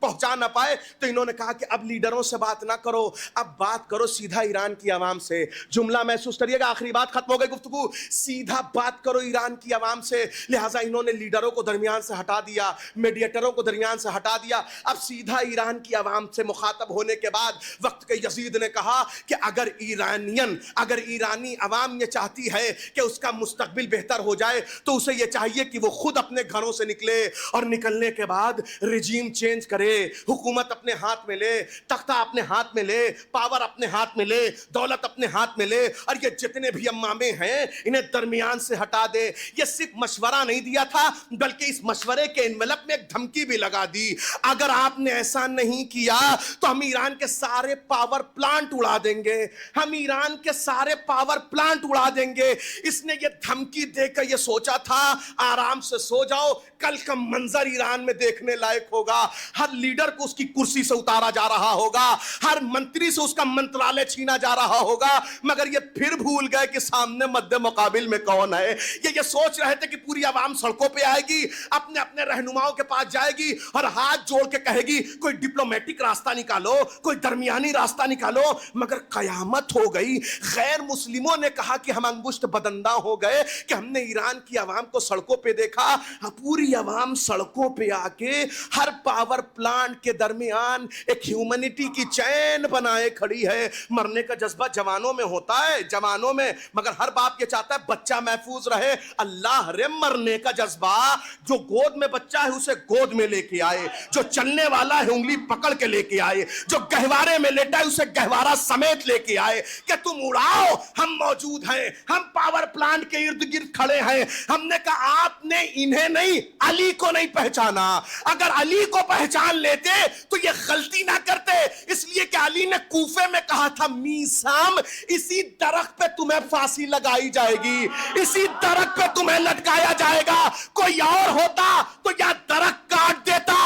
پہنچا نہ پائے تو انہوں نے کہا کہ اب لیڈروں سے بات نہ کرو، اب بات کرو سیدھا ایران کی عوام سے۔ جملہ محسوس کریے گا، آخری بات، ختم ہو گئی گفتگو، سیدھا بات کرو ایران کی عوام سے۔ لہٰذا انہوں نے لیڈروں کو درمیان سے ہٹا دیا، میڈیٹروں کو درمیان سے ہٹا دیا، اب سیدھا ایران کی عوام سے مخاطب ہونے کے بعد وقت کے یزید نے کہا کہ اگر ایرانی عوام یہ چاہتی ہے کہ اس کا مستقبل بہتر ہو جائے تو اسے یہ چاہیے کہ وہ خود اپنے گھروں سے نکلے، اور نکلنے کے بعد رجیم چینج کرے، حکومت اپنے ہاتھ میں لے، تختہ اپنے ہاتھ میں لے، پاور اپنے ہاتھ میں لے، دولت اپنے ہاتھ میں لے، اور یہ جتنے بھی امامے ہیں انہیں درمیان سے ہٹا دے۔ یہ صرف مشورہ نہیں دیا تھا بلکہ اس مشورے کے انویلپ میں ایک دھمکی بھی لگا دی، اگر آپ نے ایسا نہیں کیا تو ہم ایران کے سارے پاور پلانٹ اڑا دیں گے، ہم ایران کے سارے پاور پلانٹ اڑا دیں گے۔ اس نے یہ دھمکی دے کر یہ سوچا تھا آرام سے سو جاؤ، کل کا منظر ایران میں دیکھنے لائق ہوگا، ہر لیڈر کو اس کی کرسی سے اتارا جا رہا ہوگا، ہر منتری سے اس کا منترالے چھینا جا رہا ہوگا، مگر یہ پھر بھول گئے کہ سامنے مد مقابل میں کون ہے۔ یہ سوچ رہے تھے کہ پوری عوام سڑکوں پہ آئے گی، اپنے اپنے رہنماؤں کے پاس جائے گی اور ہاتھ جوڑ کے کہے گی کوئی ڈپلومیٹک راستہ نکالو، کوئی درمیانی راستہ نکالو، مگر قیامت ہو گئی۔ غیر مسلموں نے کہا کہ ہم انگشت بدنداں ہو گئے کہ ہم نے ایران کی عوام کو سڑکوں پہ دیکھا، پوری عوام سڑکوں پہ آ کے ہر پاور پلانٹ کے درمیان ایک ہیومنٹی کی چین بنائے کھڑی ہے۔ مرنے کا جذبہ جوانوں میں ہوتا ہے، جوانوں میں، مگر ہر باپ یہ چاہتا ہے بچہ محفوظ رہے۔ اللہ رے، مرنے کا جذبہ، جو گود میں بچہ ہے اسے گود میں لے کے آئے، جو چلنے والا ہے انگلی پکڑ کے لے کے آئے، جو گہوارے میں لیٹا ہے اسے گہوارہ سمیت لے کے آئے کہ تم اڑاؤ، ہم موجود ہیں، ہم پاور پلانٹ کے ارد گرد کھڑے ہیں۔ ہم نے کہا آپ نے انہیں نہیں، علی کو نہیں پہچانا، اگر علی کو پہچان لیتے تو یہ غلطی نہ کرتے، اس لیے کہ علی نے کوفے میں کہا تھا میسام، اسی درخت پہ تمہیں پھانسی لگائی جائے گی، اسی درخت پہ تمہیں لٹکایا جائے گا۔ کوئی اور ہوتا تو یا درخت کاٹ دیتا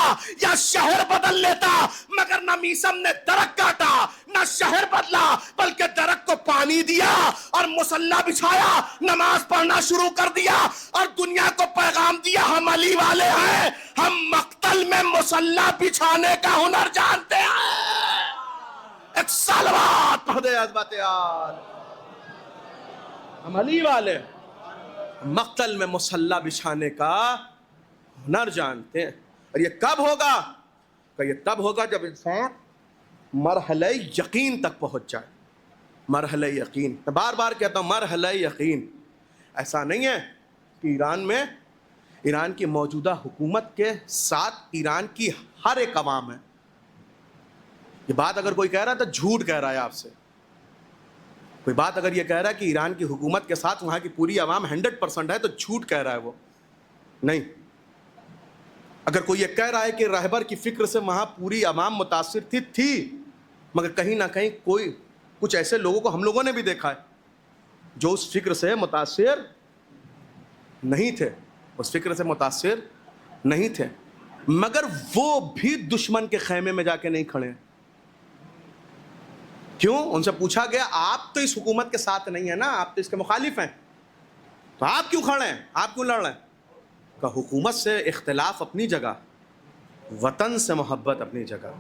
یا شہر بدل لیتا، مگر نہ میسم نے درخت کاٹا نہ شہر بدلا، بلکہ درخت کو پانی دیا اور مصلی بچھایا، نماز پڑھنا شروع کر دیا اور دنیا کو پیغام دیا ہم علی والے ہیں، ہم مقتل میں مصلی بچھانے کا ہنر جانتے ہیں۔ ایک صلوات پڑھ دے عظمت یار، ہم علی والے مقتل میں مصلی بچھانے کا ہنر جانتے ہیں۔ اور یہ کب ہوگا؟ کہ یہ تب ہوگا جب انسان مرحلہ یقین تک پہنچ جائے۔ مرحلہ یقین، میں بار بار کہتا ہوں مرحلہ یقین۔ ایسا نہیں ہے کہ ایران کی موجودہ حکومت کے ساتھ ایران کی ہر ایک عوام ہے۔ یہ بات اگر کوئی کہہ رہا ہے تو جھوٹ کہہ رہا ہے آپ سے۔ کوئی بات اگر یہ کہہ رہا ہے کہ ایران کی حکومت کے ساتھ وہاں کی پوری عوام 100% ہے تو جھوٹ کہہ رہا ہے وہ، نہیں۔ اگر کوئی یہ کہہ رہا ہے کہ رہبر کی فکر سے وہاں پوری عوام متاثر تھی، مگر کہیں نہ کہیں کچھ ایسے لوگوں کو ہم لوگوں نے بھی دیکھا ہے جو اس فکر سے متاثر نہیں تھے، اس فکر سے متاثر نہیں تھے، مگر وہ بھی دشمن کے خیمے میں جا کے نہیں کھڑے ہیں۔ کیوں؟ ان سے پوچھا گیا آپ تو اس حکومت کے ساتھ نہیں ہیں نا، آپ تو اس کے مخالف ہیں، تو آپ کیوں کھڑے ہیں، آپ کیوں لڑ رہے ہیں؟ کہ حکومت سے اختلاف اپنی جگہ، وطن سے محبت اپنی جگہ۔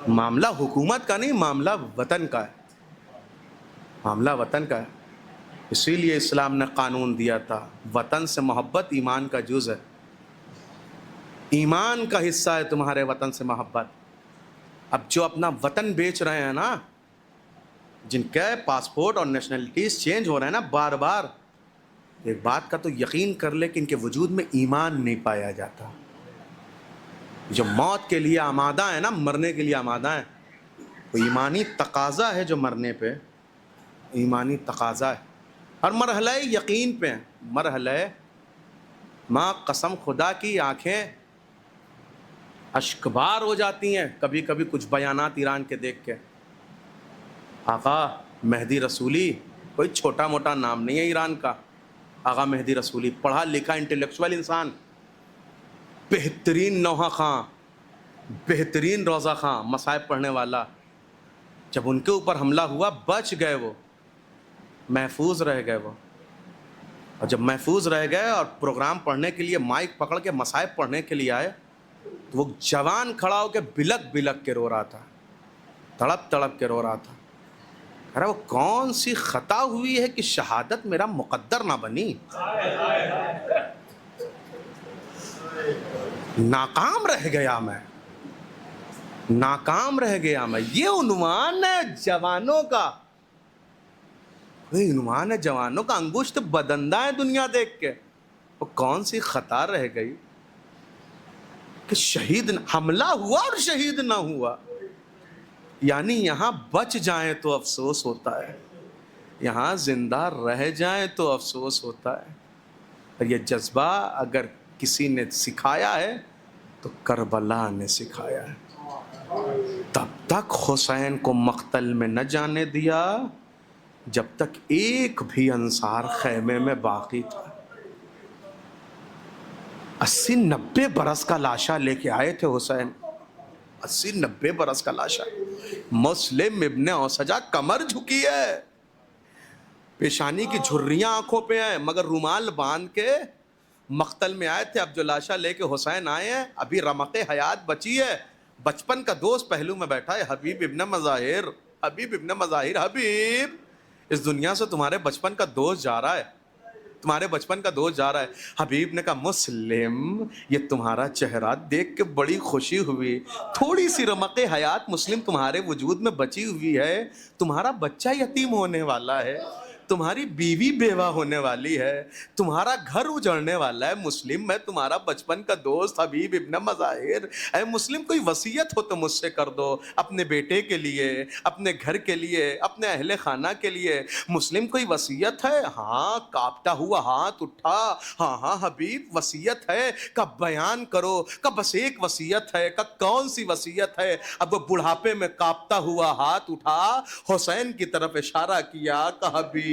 معاملہ حکومت کا نہیں، معاملہ وطن کا ہے، معاملہ وطن کا ہے۔ اسی لیے اسلام نے قانون دیا تھا، وطن سے محبت ایمان کا جز ہے، ایمان کا حصہ ہے تمہارے وطن سے محبت۔ اب جو اپنا وطن بیچ رہے ہیں نا، جن کے پاسپورٹ اور نیشنلٹیز چینج ہو رہے ہیں نا بار بار، ایک بات کا تو یقین کر لے کہ ان کے وجود میں ایمان نہیں پایا جاتا۔ جو موت کے لیے آمادہ ہیں نا، مرنے کے لیے آمادہ ہیں، وہ ایمانی تقاضا ہے جو مرنے پہ ایمانی تقاضا ہے۔ اور مرحلہ یقین پہ مرحلہ ماں قسم خدا کی آنکھیں اشکبار ہو جاتی ہیں کبھی کبھی کچھ بیانات ایران کے دیکھ کے۔ آقا مہدی رسولی کوئی چھوٹا موٹا نام نہیں ہے ایران کا۔ آقا مہدی رسولی پڑھا لکھا انٹلیکچوئل انسان، بہترین نوحہ خاں، بہترین روزہ خاں، مصائب پڑھنے والا۔ جب ان کے اوپر حملہ ہوا بچ گئے، وہ محفوظ رہ گئے وہ، اور جب محفوظ رہ گئے اور پروگرام پڑھنے کے لیے مائک پکڑ کے مصائب پڑھنے کے لیے آئے تو وہ جوان کھڑا ہو کے بلک بلک کے رو رہا تھا، تڑپ تڑپ کے رو رہا تھا. ارے وہ کون سی خطا ہوئی ہے کہ شہادت میرا مقدر نہ بنی؟ ناکام رہ گیا میں، ناکام رہ گیا میں. یہ عنوان ہے جوانوں کا، یہ عنوان ہے جوانوں کا. انگشت بدندہ ہے دنیا دیکھ کے. وہ کون سی خطا رہ گئی کہ شہید حملہ ہوا اور شہید نہ ہوا. یعنی یہاں بچ جائیں تو افسوس ہوتا ہے، یہاں زندہ رہ جائیں تو افسوس ہوتا ہے. اور یہ جذبہ اگر کسی نے سکھایا ہے تو کربلا نے سکھایا ہے. تب تک حسین کو مقتل میں نہ جانے دیا جب تک ایک بھی انصار خیمے میں باقی تھا. 80-90 برس کا لاشا لے کے آئے تھے حسین، 80-90 برس کا لاشا. مسلم ابن اوسجا کمر جھکی ہے، پیشانی کی جھریاں آنکھوں پہ ہیں، مگر رومال باندھ کے مقتل میں آئے تھے. اب جو لاشا لے کے حسین آئے ہیں، ابھی رمق حیات بچی ہے. بچپن کا دوست پہلو میں بیٹھا ہے، حبیب ابن مظاہر. حبیب ابن مظاہر، حبیب اس دنیا سے تمہارے بچپن کا دوست جا رہا ہے، تمہارے بچپن کا دوست جا رہا ہے. حبیب نے کہا مسلم یہ تمہارا چہرہ دیکھ کے بڑی خوشی ہوئی، تھوڑی سی رمق حیات مسلم تمہارے وجود میں بچی ہوئی ہے. تمہارا بچہ یتیم ہونے والا ہے، تمہاری بیوی بیوہ ہونے والی ہے، تمہارا گھر اجڑنے والا ہے. مسلم میں تمہارا بچپن کا دوست حبیب ابن مظاہر. اے مسلم کوئی وصیت ہو تو مجھ سے کر دو، اپنے بیٹے کے لیے، اپنے گھر کے لیے، اپنے اہل خانہ کے لیے. مسلم کوئی وصیت ہے؟ ہاں. کانپتا ہوا ہاتھ اٹھا، ہاں ہاں حبیب وصیت ہے. کب بیان کرو، کب بس ایک وصیت ہے، کب کون سی وصیت ہے؟ اب وہ بڑھاپے میں کانپتا ہوا ہاتھ اٹھا، حسین کی طرف اشارہ کیا کہ حبیب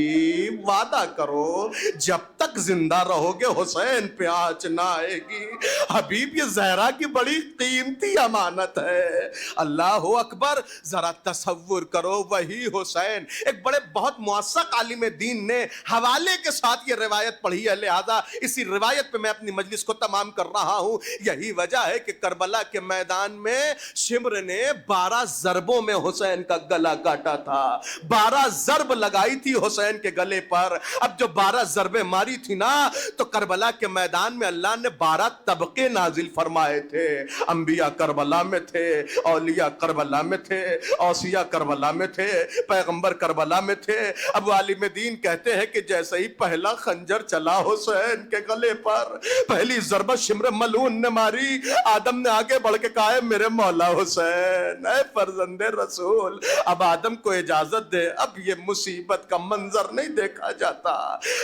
وعدہ کرو جب تک زندہ رہو گے حسین پہ آنچ نہ آئے گی. حبیب یہ زہرا کی بڑی قیمتی امانت ہے. اللہ اکبر. ذرا تصور کرو وہی حسین. ایک بڑے بہت موثق عالم دین نے حوالے کے ساتھ یہ روایت پڑھی ہے، لہذا اسی روایت پہ میں اپنی مجلس کو تمام کر رہا ہوں. یہی وجہ ہے کہ کربلا کے میدان میں شمر نے 12 ضربوں میں حسین کا گلا کاٹا تھا. 12 ضرب لگائی تھی حسین کے گلے پر. اب جو 12 ضربیں ماری تھی نا تو کربلا کے میدان میں اللہ نے 12 طبقے نازل فرمائے تھے. انبیاء کربلا میں تھے، اولیاء کربلا میں تھے، اوصیاء کربلا میں تھے، پیغمبر کربلا میں تھے. اب عالم دین کہتے ہیں کہ جیسے ہی پہلا خنجر چلا حسین کے گلے پر، پہلی ضربت شمر ملعون نے ماری، آدم نے آگے بڑھ کے کہا ہے میرے مولا حسین، اے فرزند رسول اب آدم کو اجازت دے، اب یہ مصیبت کا منظر نہیں دیکھا جاتا.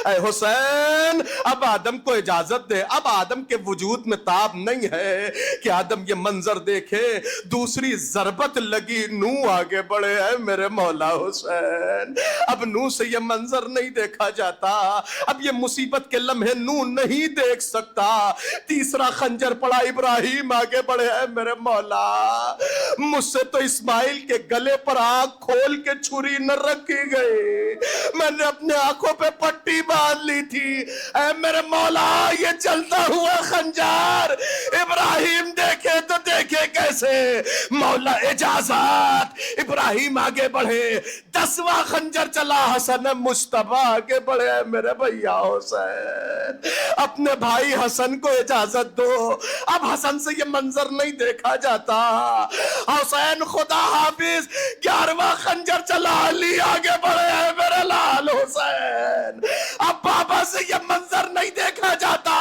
اے حسین اب آدم کو اجازت دے، اب آدم کے وجود میں تاب نہیں ہے کہ آدم یہ منظر دیکھے. دوسری ضربت لگی، نو آگے بڑھے، اے میرے مولا حسین اب نو سے یہ منظر نہیں دیکھا جاتا، اب یہ مصیبت کے لمحے نو نہیں دیکھ سکتا. تیسرا خنجر پڑا، ابراہیم آگے بڑھے، اے میرے مولا مجھ سے تو اسماعیل کے گلے پر آنکھ کھول کے چھری نہ رکھی گئی، میں نے اپنے آنکھوں پہ پٹی باندھ لی تھی. اے میرے مولا یہ چلتا ہوا خنجر ابراہیم دیکھے تو دیکھے کیسے؟ مولا اجازت. ابراہیم آگے بڑھے، 10واں خنجر چلا، حسن مجتبیٰ آگے بڑھے. میرے بھیا حسین اپنے بھائی حسن کو اجازت دو، اب حسن سے یہ منظر نہیں دیکھا جاتا. حسین خدا حافظ. 11واں خنجر چلا، علی آگے بڑھے، میرے لال حسین اب بابا سے یہ منظر نہیں دیکھا جاتا.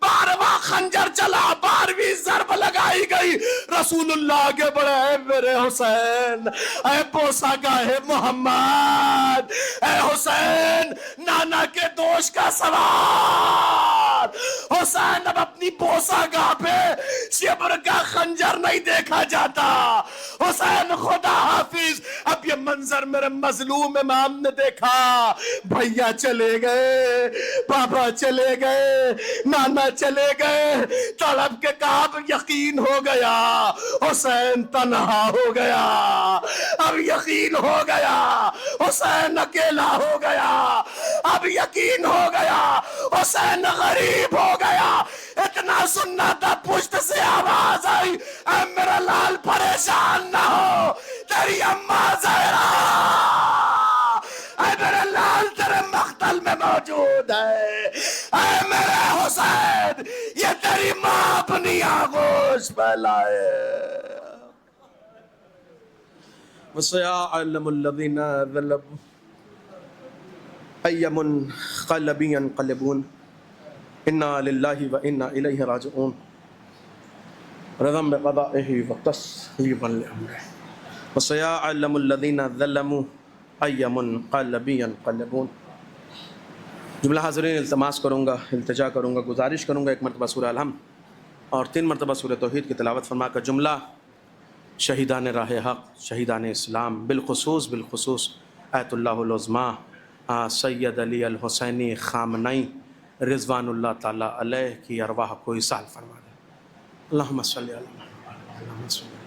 12واں خنجر چلا، 12ویں ضرب لگائی گئی، رسول اللہ آگے بڑھے، اے میرے حسین اے بوسا گاہے محمد، اے حسین نانا کے دوش کا سوار. حسین اب اپنی بوسا گاہ پہ شبر کا خنجر نہیں دیکھا جاتا. حسین خدا حافظ. اب یہ منظر میرے مظلوم امام نے دیکھا، بھیا چلے گئے، بابا چلے گئے، نانا چلے گئے، تڑپ کے کہا اب یقین ہو گیا حسین تنہا ہو گیا، اب یقین ہو گیا حسین اکیلا ہو گیا. اب یقین ہو گیا حسین غریب ہو گیا. اتنا سننا تھا پشت سے آواز آئی اے میرا لال پریشان نہ ہو تیری اماں زہرا اے میرے لال تیرے مقتل میں موجود ہے. اے میرے حسین یہ تیری ماں اپنی آغوش پہ لائے. وَسَيَعْلَمُ الَّذِينَ ظَلَمُوا أَيَّ مُنْقَلَبٍ يَنْقَلِبُونَ إِنَّا لِلَّهِ وَإِنَّا إِلَيْهِ راجعون رضا بقضائه وتصحيبا لأمره. وسيعلم الذين ظلموا أي منقلب ينقلبون. جملہ حاضرین التماس کروں گا، التجا کروں گا، گزارش کروں گا ایک مرتبہ سورہ الحمد اور 3 مرتبہ سورہ توحید کی تلاوت فرما کر جملہ شہیدان راہ حق، شہیدان اسلام، بالخصوص آیت اللہ العظمیٰ سید علی الحسینی خامنئی رضوان اللہ تعالیٰ علیہ کی ارواح کو ایصال فرما دے. اللہم صلی علی محمد.